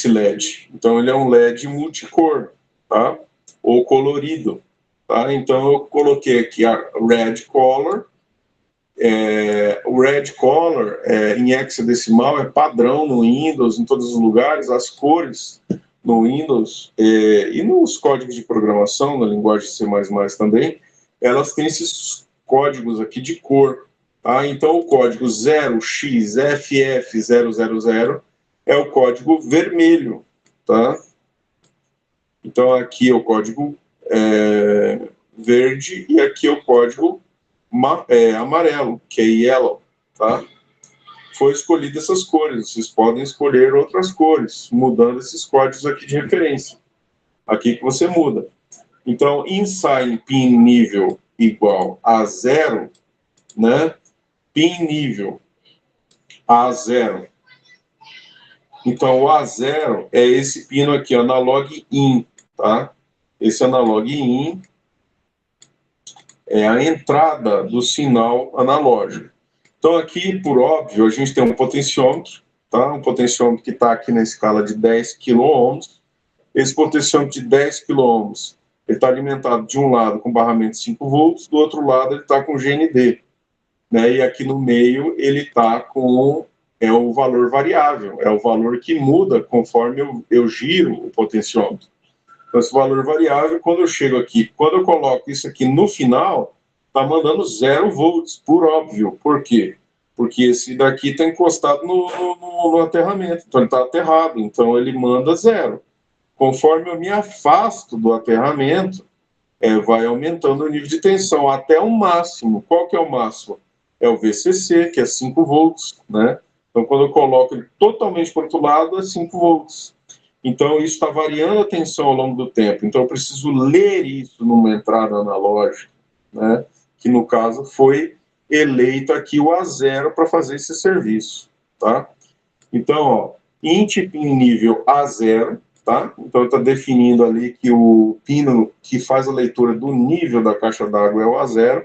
LED. Então, ele é um LED multicor, tá? Ou colorido, tá? Então, eu coloquei aqui a red color. O red color, em hexadecimal, é padrão no Windows, em todos os lugares. As cores no Windows e nos códigos de programação, na linguagem C++ também, elas têm esses códigos aqui de cor. Tá? Então, o código 0xFF000 é o código vermelho. Tá? Então, aqui é o código verde e aqui é o código amarelo, que é yellow. Tá? Foi escolhido essas cores. Vocês podem escolher outras cores, mudando esses códigos aqui de referência. Aqui que você muda. Então, insign pin nível igual a 0, né? Pin nível A0. Então, o A0 é esse pino aqui, analog in, tá? Esse analog in é a entrada do sinal analógico. Então, aqui, por óbvio, a gente tem um potenciômetro, tá? Um potenciômetro que está aqui na escala de 10 kΩ. Esse potenciômetro de 10 kΩ, ele está alimentado de um lado com barramento de 5 volts, do outro lado ele está com GND. Né? E aqui no meio ele está com o valor variável, é o valor que muda conforme eu giro o potenciômetro. Então, esse valor variável, quando eu chego aqui, quando eu coloco isso aqui no final, está mandando 0 volts, por óbvio. Por quê? Porque esse daqui está encostado no aterramento, então ele está aterrado, então ele manda 0. Conforme eu me afasto do aterramento, vai aumentando o nível de tensão até o máximo. Qual que é o máximo? É o VCC, que é 5 volts, né? Então, quando eu coloco ele totalmente para o outro lado, é 5 volts. Então, isso está variando a tensão ao longo do tempo. Então, eu preciso ler isso numa entrada analógica, né? Que, no caso, foi eleito aqui o A0 para fazer esse serviço, tá? Então, ó, int pin nível A0, tá? Então, está definindo ali que o pino que faz a leitura do nível da caixa d'água é o A0.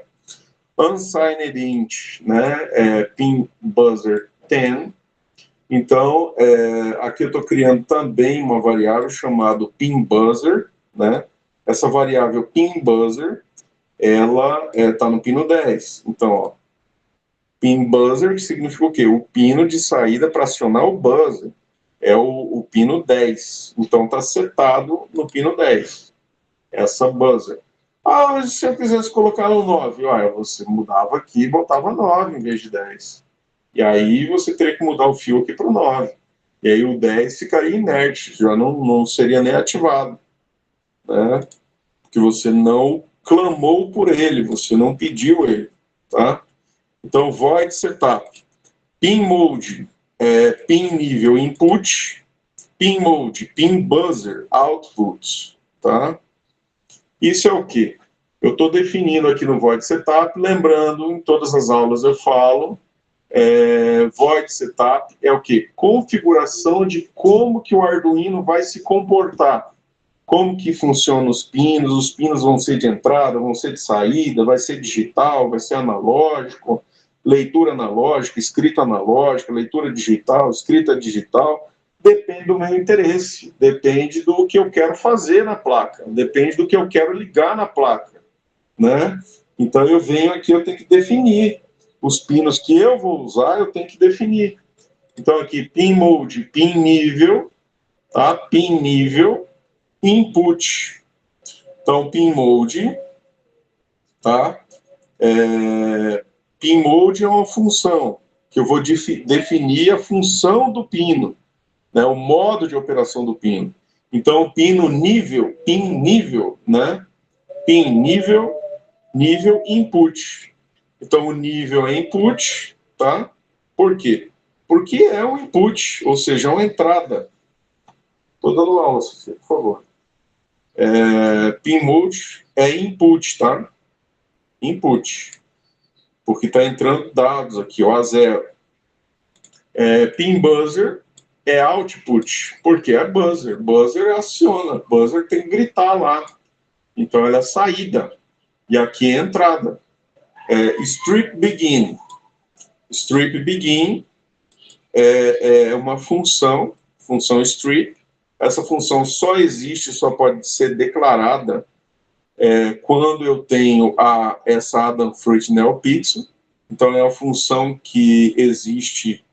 Unsigned int, né? Pin buzzer 10. Então, aqui eu estou criando também uma variável chamada pin buzzer, né? Essa variável pin buzzer, ela está no pino 10. Então, ó, pin buzzer, que significa o quê? O pino de saída para acionar o buzzer. É o pino 10. Então, está setado no pino 10. Essa buzzer. Mas se eu quisesse colocar no 9, olha, você mudava aqui e botava 9 em vez de 10. E aí você teria que mudar o fio aqui para o 9. E aí o 10 ficaria inerte, já não seria nem ativado. Né? Porque você não clamou por ele, você não pediu ele. Tá? Então, void setup. Pin mode, pin nível input. Pin mode, pin buzzer, output. Tá? Isso é o quê? Eu estou definindo aqui no void setup, lembrando, em todas as aulas eu falo, void setup é o quê? Configuração de como que o Arduino vai se comportar como que funcionam os pinos vão ser de entrada, vão ser de saída, vai ser digital, vai ser analógico, leitura analógica, escrita analógica, leitura digital, escrita digital, depende do meu interesse, depende do que eu quero fazer na placa, depende do que eu quero ligar na placa, né? Então eu venho aqui, eu tenho que definir os pinos que eu vou usar, eu tenho que definir. Então aqui, pin mode, pin nível, tá? Pin nível, input. Então, pin mode, tá? Pin mode é uma função que eu vou definir a função do pino, né? O modo de operação do pino. Então, pin nível, né? Pin nível input. Então, o nível é input, tá? Por quê? Porque é um input, ou seja, é uma entrada. Estou dando aula, Sofia, por favor. Pin mode é input, tá? Input. Porque está entrando dados aqui, ó, A0. Pin buzzer é output. Porque é buzzer. Buzzer aciona. Buzzer tem que gritar lá. Então, ela é saída. E aqui é entrada. Strip begin. Strip begin é uma função strip. Essa função só existe, só pode ser declarada quando eu tenho essa Adam Fruit NeoPixel. Então, é a função que existe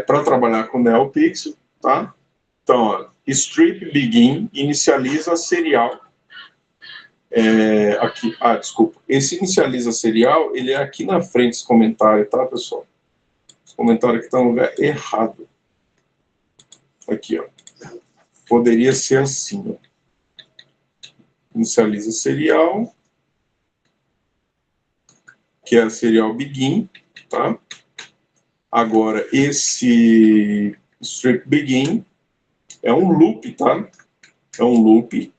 para trabalhar com NeoPixel, tá? Então, ó, strip begin inicializa serial. Aqui, desculpa. Esse inicializa serial, ele é aqui na frente, esse comentário, tá, pessoal? Esse comentário aqui está no lugar errado. Aqui, ó. Poderia ser assim, ó. Inicializa serial, que é a serial begin, tá? Agora, esse strip begin é um loop, tá? É um loop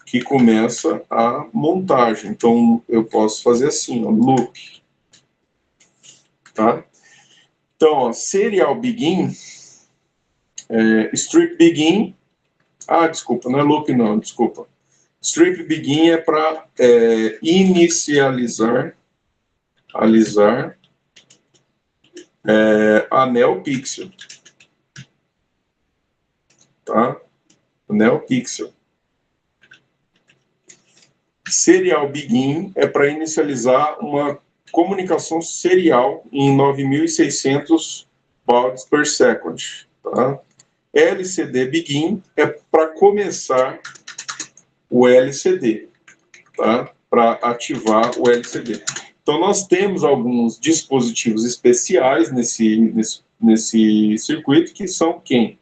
que começa a montagem. Então, eu posso fazer assim, ó, loop, tá? Então, ó, serial begin, strip begin, desculpa, não é loop não, desculpa. Strip begin é para inicializar a NeoPixel, tá? NeoPixel. Serial begin é para inicializar uma comunicação serial em 9.600 baud per second, tá? LCD begin é para começar o LCD, tá? Para ativar o LCD. Então, nós temos alguns dispositivos especiais nesse circuito, que são quem?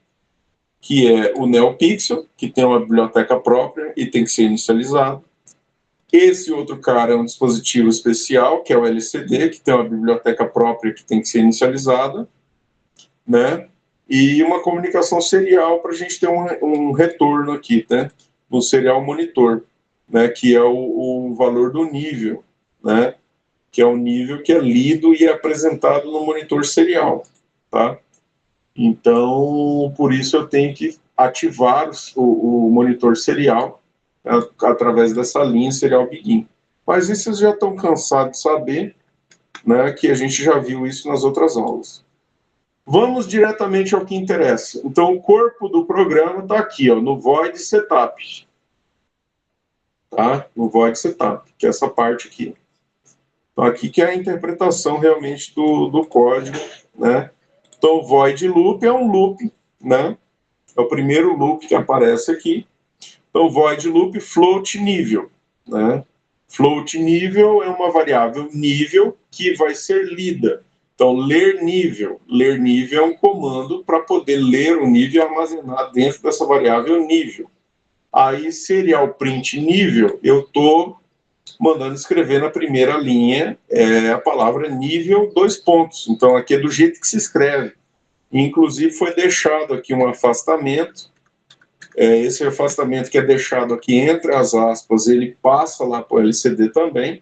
Que é o NeoPixel, que tem uma biblioteca própria e tem que ser inicializado. Esse outro cara é um dispositivo especial, que é o LCD, que tem uma biblioteca própria que tem que ser inicializada, né? E uma comunicação serial para a gente ter um retorno aqui, né? No serial monitor, né? Que é o valor do nível, né? Que é o nível que é lido e é apresentado no monitor serial, tá? Então, por isso eu tenho que ativar o monitor serial através dessa linha serial begin. Mas isso vocês já estão cansados de saber, né? Que a gente já viu isso nas outras aulas. Vamos diretamente ao que interessa. Então, o corpo do programa está aqui, ó, no void setup. Tá? No void setup, que é essa parte aqui. Então, aqui que é a interpretação realmente do código, né? Então, o void loop é um loop, né? É o primeiro loop que aparece aqui. Então, void loop float nível, né? Float nível é uma variável nível que vai ser lida. Então, ler nível é um comando para poder ler o nível e armazenar dentro dessa variável nível. Aí, serial print nível, eu estou mandando escrever na primeira linha a palavra nível 2 pontos. Então, aqui é do jeito que se escreve. Inclusive, foi deixado aqui um afastamento. Esse afastamento que é deixado aqui entre as aspas, ele passa lá para o LCD também.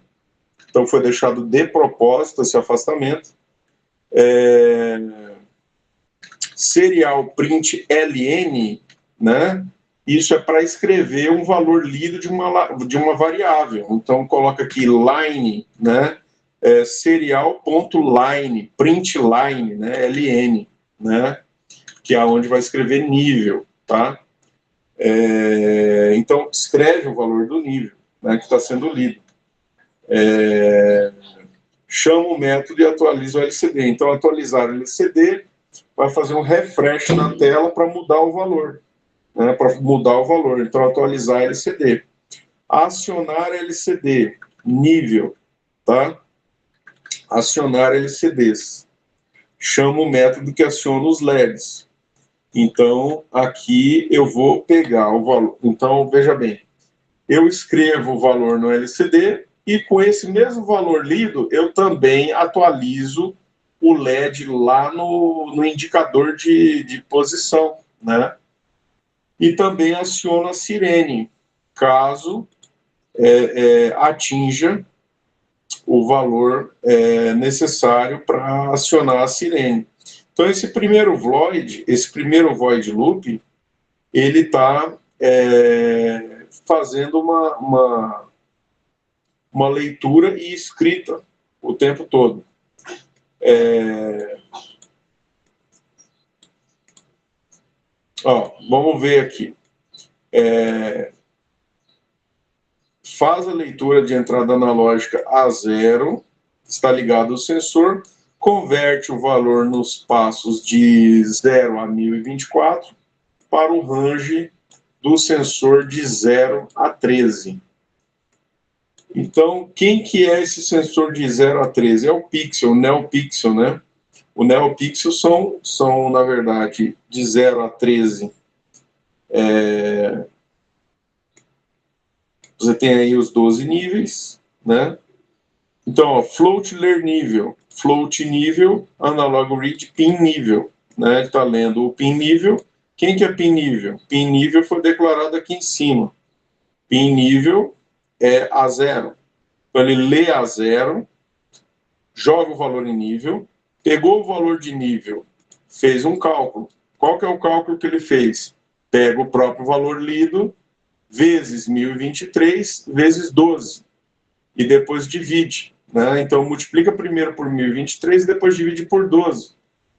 Então, foi deixado de propósito esse afastamento. Serial print LN, né? isso é para escrever um valor lido de uma variável. Então, coloca aqui line, né? Serial.line, print line, né? LN, né? Que é onde vai escrever nível, tá? Então, escreve o valor do nível, né? Que está sendo lido. Chama o método e atualiza o LCD. Então, atualizar o LCD vai fazer um refresh na tela para mudar o valor. Né, para mudar o valor. Então, atualizar LCD. Acionar LCD. Nível. Tá? Acionar LCDs. Chama o método que aciona os LEDs. Então, aqui eu vou pegar o valor. Então, veja bem. Eu escrevo o valor no LCD e com esse mesmo valor lido, eu também atualizo o LED lá no indicador de posição, né? E também aciono a sirene, caso atinja o valor necessário para acionar a sirene. Então, esse primeiro void loop, ele está fazendo uma leitura e escrita o tempo todo. Vamos ver aqui. Faz a leitura de entrada analógica a 0, está ligado ao sensor, converte o valor nos passos de 0 a 1024 para o range do sensor de 0 a 13. Então, quem que é esse sensor de 0 a 13? É o pixel, o NeoPixel, né? O NeoPixel são, na verdade, de 0 a 13. Você tem aí os 12 níveis, né? Então, float ler nível, float nível, analog read pin nível, né? Ele está lendo o pin nível. Quem que é pin nível? Pin nível foi declarado aqui em cima. Pin nível é A0. Então, ele lê A0, joga o valor em nível, pegou o valor de nível, fez um cálculo. Qual que é o cálculo que ele fez? Pega o próprio valor lido, vezes 1023, vezes 12. E depois divide. Né? Então, multiplica primeiro por 1023 e depois divide por 12.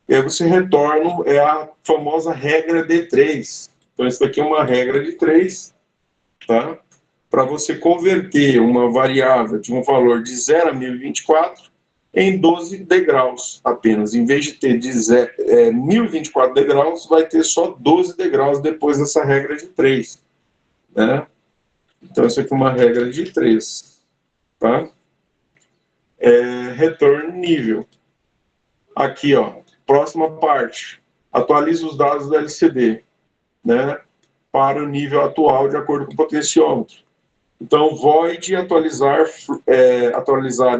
E aí você retorna, a famosa regra de 3. Então, isso daqui é uma regra de 3, tá? Para você converter uma variável de um valor de 0 a 1024 em 12 degraus apenas. Em vez de ter 1024 degraus, vai ter só 12 degraus depois dessa regra de 3. Né? Então, isso aqui é uma regra de 3. Tá? Return nível. Aqui, ó, próxima parte. Atualiza os dados do LCD, né, para o nível atual de acordo com o potenciômetro. Então, void atualizar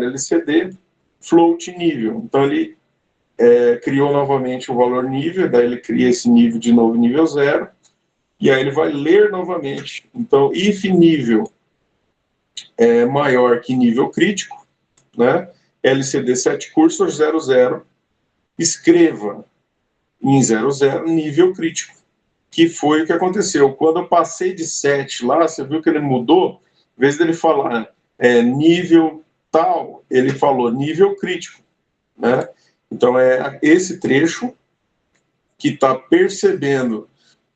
LCD, float nível. Então, ele criou novamente o valor nível, daí ele cria esse nível de novo, nível 0, e aí ele vai ler novamente. Então, if nível é maior que nível crítico, né? LCD 7 cursor 00, escreva em 00 nível crítico, que foi o que aconteceu. Quando eu passei de 7 lá, você viu que ele mudou? Em vez dele falar nível tal, ele falou nível crítico, né? Então, é esse trecho que está percebendo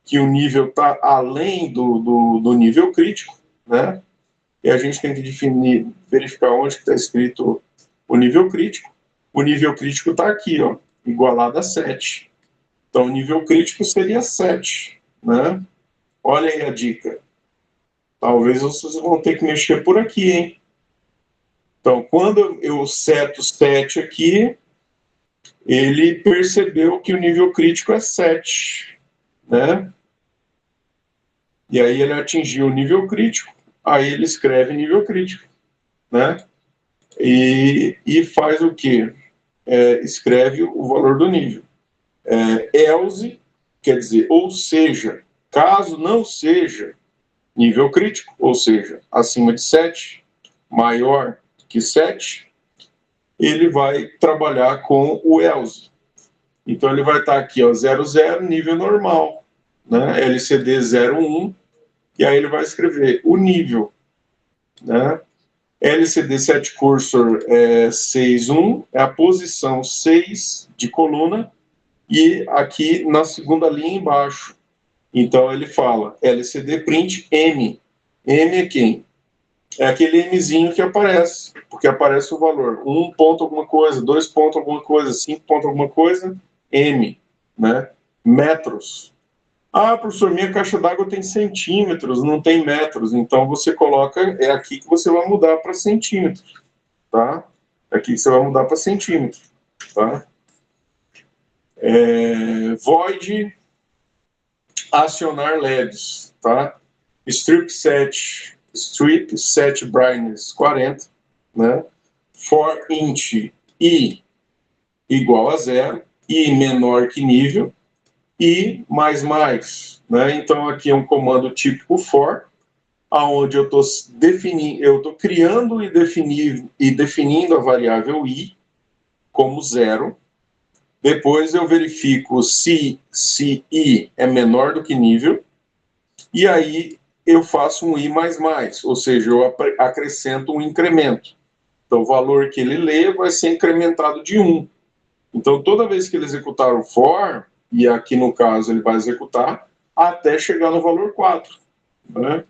que o nível está além do nível crítico, né? E a gente tem que verificar onde está escrito o nível crítico. O nível crítico está aqui, ó, igualado a 7. Então, o nível crítico seria 7, né? Olha aí a dica. Talvez vocês vão ter que mexer por aqui, hein? Então, quando eu seto 7 aqui, ele percebeu que o nível crítico é 7, né? E aí ele atingiu o nível crítico, aí ele escreve nível crítico, né? E faz o quê? Escreve o valor do nível. Else, quer dizer, ou seja, caso não seja nível crítico, ou seja, acima de 7, maior que 7, ele vai trabalhar com o else. Então, ele vai estar aqui, ó, 00, nível normal, né? LCD 01, e aí ele vai escrever o nível, né? LCD Set Cursor 6.1 é a posição 6 de coluna, e aqui na segunda linha embaixo. Então ele fala LCD Print M. M é quem? É aquele Mzinho que aparece, porque aparece o valor 1 ponto alguma coisa, 2 ponto alguma coisa, 5 ponto alguma coisa, M, né? Metros. Ah, professor, minha caixa d'água tem centímetros, não tem metros. Então você coloca, é aqui que você vai mudar para centímetros, tá? Aqui que você vai mudar para centímetros, tá? Void, acionar LEDs, tá? Strip set brightness 40, né? For int i igual a 0, i menor que nível, i mais, né? Então aqui é um comando típico for, aonde eu estou criando e definindo a variável i como 0. Depois eu verifico se i é menor do que nível, e aí eu faço um i mais, ou seja, eu acrescento um incremento. Então o valor que ele lê vai ser incrementado de 1. Então toda vez que ele executar o for, e aqui no caso ele vai executar, até chegar no valor 4. Né?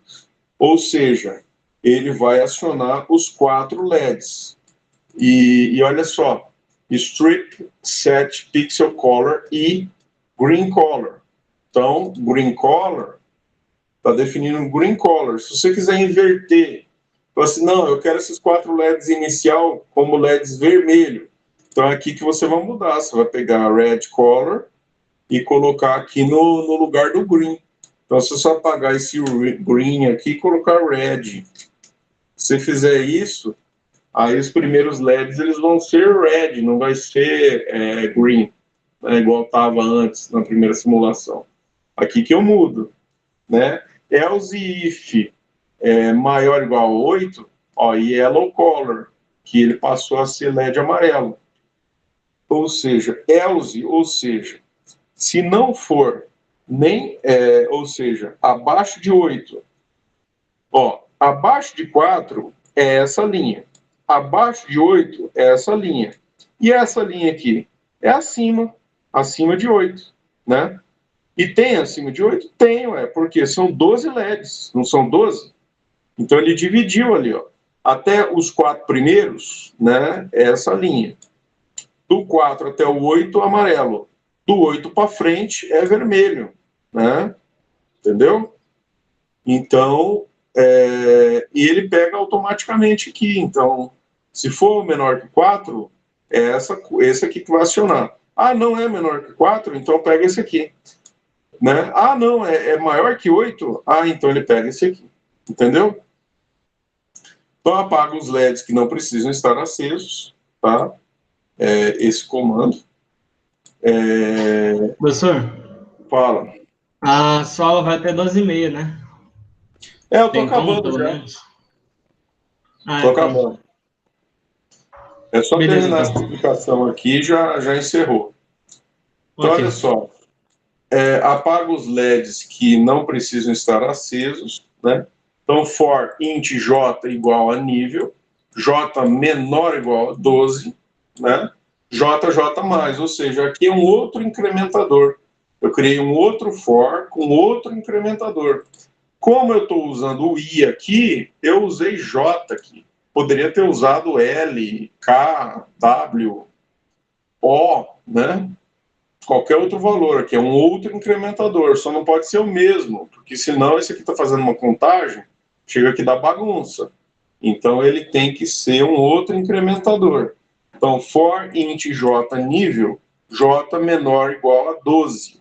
Ou seja, ele vai acionar os 4 LEDs. E olha só, strip, set, pixel color e green color. Então, green color está definindo um green color. Se você quiser inverter, fala assim, não, eu quero esses 4 LEDs inicial como LEDs vermelho. Então é aqui que você vai mudar. Você vai pegar red color e colocar aqui no lugar do green. Então, se você só apagar esse green aqui e colocar red. Se você fizer isso, aí os primeiros LEDs eles vão ser red, não vai ser green, né, igual estava antes na primeira simulação. Aqui que eu mudo, né? Else if maior ou igual a 8, ó, yellow color, que ele passou a ser LED amarelo. Ou seja, se não for nem, ou seja, abaixo de 8, ó, abaixo de 4 é essa linha, abaixo de 8 é essa linha, e essa linha aqui é acima de 8, né? E tem acima de 8? Tem, porque são 12 LEDs, não são 12? Então ele dividiu ali, ó, até os 4 primeiros, né, é essa linha. Do 4 até o 8, amarelo. Do 8 para frente é vermelho, né? Entendeu? Então, e ele pega automaticamente aqui. Então, se for menor que 4, é esse aqui que vai acionar. Ah, não é menor que 4? Então pega esse aqui. Né? Ah, não, é maior que 8? Ah, então ele pega esse aqui. Entendeu? Então apaga os LEDs que não precisam estar acesos, tá? Esse comando. Professor? Fala. A sua aula vai até 12h30, né? Eu tô acabando já. Tô acabando. É só beleza, terminar essa explicação aqui e já encerrou. Então, olha só. Apaga os LEDs que não precisam estar acesos, né? Então, for int j igual a nível, j menor ou igual a 12, né? JJ mais, ou seja, aqui é um outro incrementador. Eu criei um outro for com outro incrementador. Como eu estou usando o I aqui, eu usei J aqui. Poderia ter usado L, K, W, O, né? Qualquer outro valor aqui, é um outro incrementador, só não pode ser o mesmo, porque senão esse aqui está fazendo uma contagem, chega aqui da bagunça. Então ele tem que ser um outro incrementador. Então, for int j nível, j menor ou igual a 12.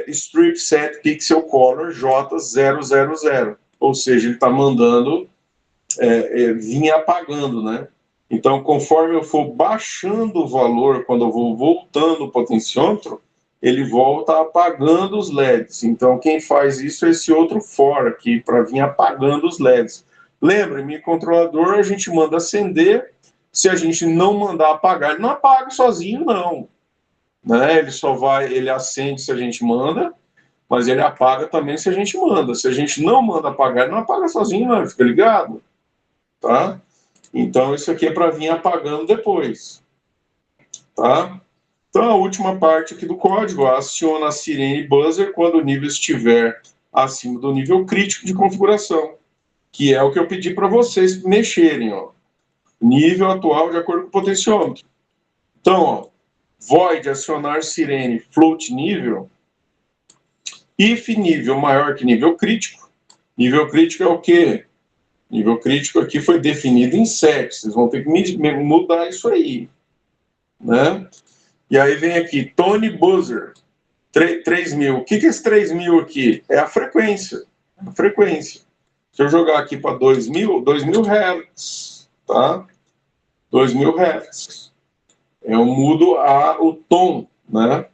Strip set pixel color J000. Ou seja, ele está mandando vir apagando, né? Então, conforme eu for baixando o valor, quando eu vou voltando o potenciômetro, ele volta apagando os LEDs. Então, quem faz isso é esse outro for aqui, para vir apagando os LEDs. Lembra, em microcontrolador a gente manda acender, se a gente não mandar apagar, ele não apaga sozinho, não. Né? Ele acende se a gente manda, mas ele apaga também se a gente manda. Se a gente não manda apagar, ele não apaga sozinho, não, ele fica ligado, tá? Então, isso aqui é para vir apagando depois, tá? Então, a última parte aqui do código, aciona a sirene buzzer quando o nível estiver acima do nível crítico de configuração, que é o que eu pedi para vocês mexerem, ó. Nível atual de acordo com o potenciômetro. Então, ó, void acionar sirene float nível, if nível maior que nível crítico. Nível crítico é o quê? Nível crítico aqui foi definido em 7. Vocês vão ter que mudar isso aí, né? E aí vem aqui, Tony Buzzer, 3.000. O que é esse 3.000 aqui? É a frequência. A frequência. Se eu jogar aqui para 2.000 Hz, tá? 2.000 Hz. Eu mudo o tom, né?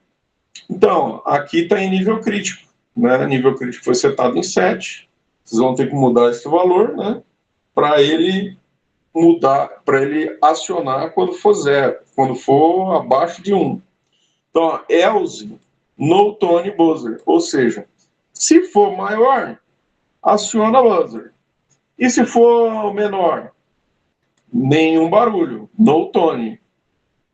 Então, aqui está em nível crítico, né? Nível crítico foi setado em 7. Vocês vão ter que mudar esse valor, né? Para ele mudar, para ele acionar quando for 0, quando for abaixo de 1. Então, else no tone buzzer, ou seja, se for maior, aciona buzzer. E se for menor, nenhum barulho, no tone.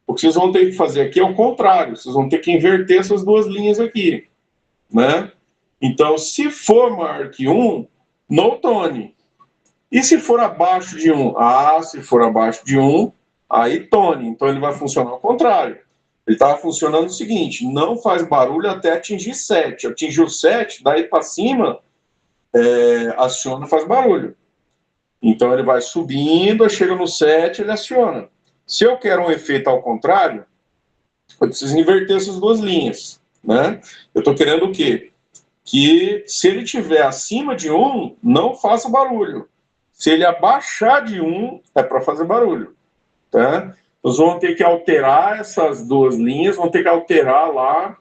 O que vocês vão ter que fazer aqui é o contrário, vocês vão ter que inverter essas duas linhas aqui, né? Então, se for maior que 1, no tone. E se for abaixo de 1? Se for abaixo de 1, aí tone. Então, ele vai funcionar ao contrário. Ele estava funcionando o seguinte, não faz barulho até atingir 7. Atingiu 7, daí para cima, aciona, faz barulho. Então, ele vai subindo, chega no 7, ele aciona. Se eu quero um efeito ao contrário, eu preciso inverter essas duas linhas, né? Eu estou querendo o quê? Que se ele estiver acima de 1, não faça barulho. Se ele abaixar de 1, é para fazer barulho, tá? Nós vamos ter que alterar essas duas linhas, vamos ter que alterar lá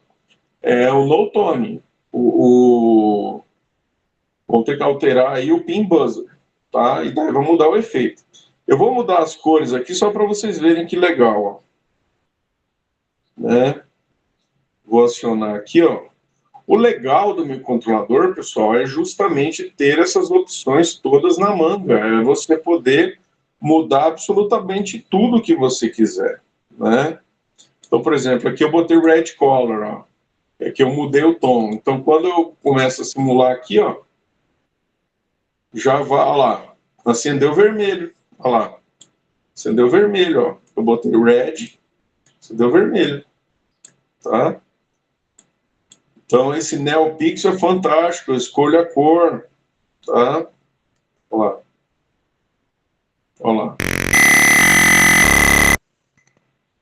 o no tone. Vamos ter que alterar aí o pin buzzer, tá? E daí vamos mudar o efeito. Eu vou mudar as cores aqui só para vocês verem que legal, ó. Né? Vou acionar aqui, ó. O legal do microcontrolador, pessoal, é justamente ter essas opções todas na manga. É você poder mudar absolutamente tudo que você quiser, né? Então, por exemplo, aqui eu botei red color, ó. Aqui eu mudei o tom. Então, quando eu começo a simular aqui, ó, já vai, ó lá, acendeu vermelho, ó lá, acendeu vermelho, ó. Eu botei red, acendeu vermelho, tá? Então, esse NeoPixel é fantástico, eu escolho a cor, tá? Olha lá. Olha lá.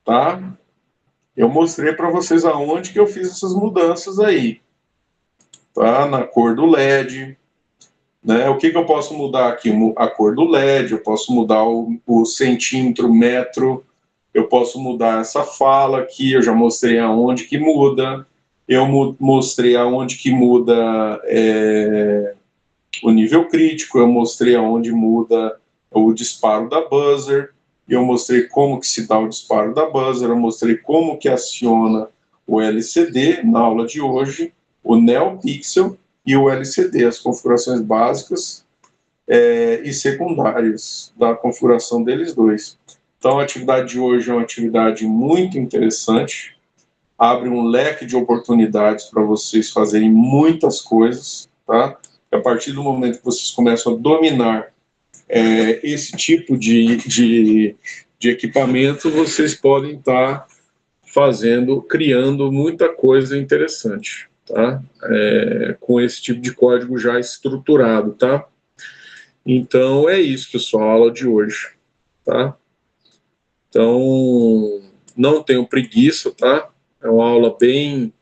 Tá? Eu mostrei para vocês aonde que eu fiz essas mudanças aí. Tá? Na cor do LED. Né? O que eu posso mudar aqui? A cor do LED, eu posso mudar o centímetro, metro, eu posso mudar essa fala aqui, eu já mostrei aonde que muda. Eu mostrei aonde que muda o nível crítico, eu mostrei aonde muda o disparo da buzzer, eu mostrei como que se dá o disparo da buzzer, eu mostrei como que aciona o LCD na aula de hoje, o NeoPixel e o LCD, as configurações básicas e secundárias da configuração deles dois. Então, a atividade de hoje é uma atividade muito interessante, abre um leque de oportunidades para vocês fazerem muitas coisas, tá? A partir do momento que vocês começam a dominar esse tipo de equipamento, vocês podem estar criando muita coisa interessante, tá? Com esse tipo de código já estruturado, tá? Então, é isso, pessoal, a aula de hoje, tá? Então, não tenham preguiça, tá? É uma aula bem...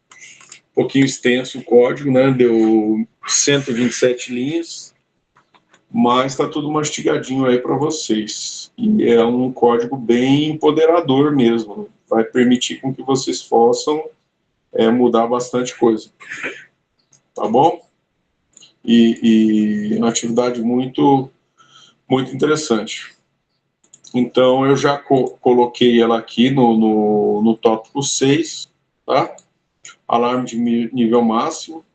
um pouquinho extenso o código, né? Deu 127 linhas, mas está tudo mastigadinho aí para vocês. E é um código bem empoderador mesmo. Vai permitir com que vocês possam mudar bastante coisa. Tá bom? E é uma atividade muito, muito interessante. Então, eu já coloquei ela aqui no tópico 6, tá? alarme de nível máximo,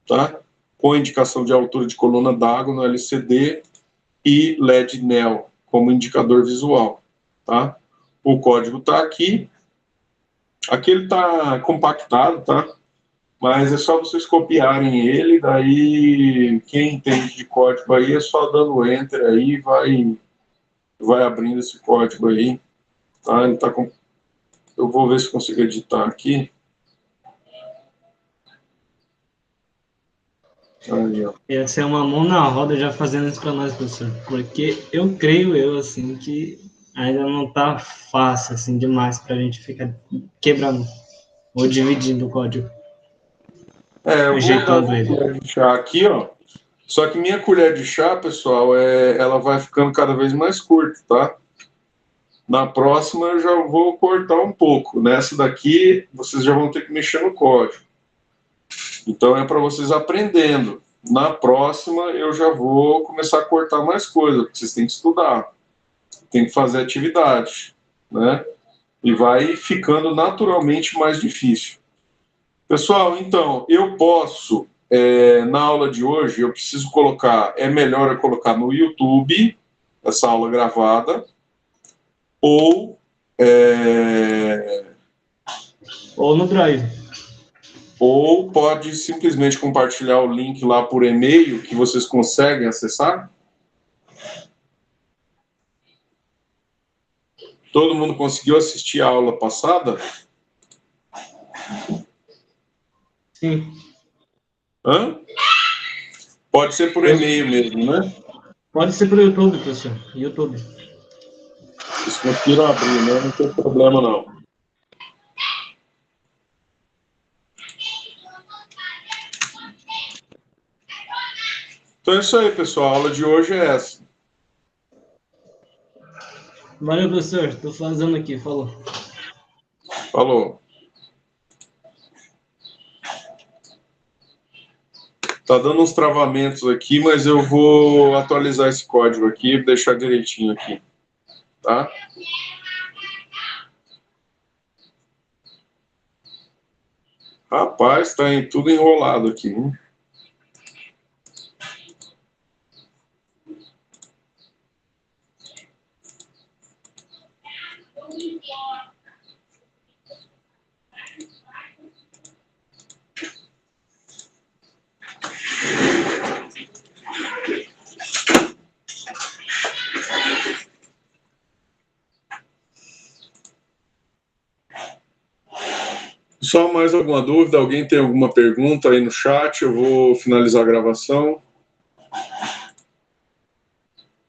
tá? Com indicação de altura de coluna d'água no LCD e LED NEL como indicador visual, tá? O código está aqui. Aqui ele está compactado, tá? Mas é só vocês copiarem ele, daí quem entende de código aí é só dando Enter aí e vai abrindo esse código aí, tá? Ele tá com... Eu vou ver se consigo editar aqui. Aí, ó. Ia ser uma mão na roda já fazendo isso para nós, professor. Porque eu creio, assim, que ainda não tá fácil, assim, demais para a gente ficar quebrando ou dividindo o código. Eu ajeitando vou dar ele. uma colher de chá aqui, ó. Só que minha colher de chá, pessoal, ela vai ficando cada vez mais curta, tá? Na próxima eu já vou cortar um pouco. Nessa daqui, vocês já vão ter que mexer no código. Então é para vocês aprendendo. Na próxima eu já vou começar a cortar mais coisa, porque vocês têm que estudar, tem que fazer atividade, né? E vai ficando naturalmente mais difícil. Pessoal, então, eu posso, na aula de hoje, eu preciso colocar, é melhor eu colocar no YouTube, essa aula gravada, ou no Drive. Ou pode simplesmente compartilhar o link lá por e-mail que vocês conseguem acessar. Todo mundo conseguiu assistir a aula passada? Sim. Hã? Pode ser por e-mail mesmo, né? Pode ser pelo YouTube, professor. YouTube. Vocês conseguiram abrir, né? Não tem problema, não. Então é isso aí, pessoal. A aula de hoje é essa. Valeu, professor. Estou fazendo aqui. Falou. Falou. Tá dando uns travamentos aqui, mas eu vou atualizar esse código aqui e deixar direitinho aqui, tá? Rapaz, tá tudo enrolado aqui, hein? Só mais alguma dúvida? Alguém tem alguma pergunta aí no chat? Eu vou finalizar a gravação.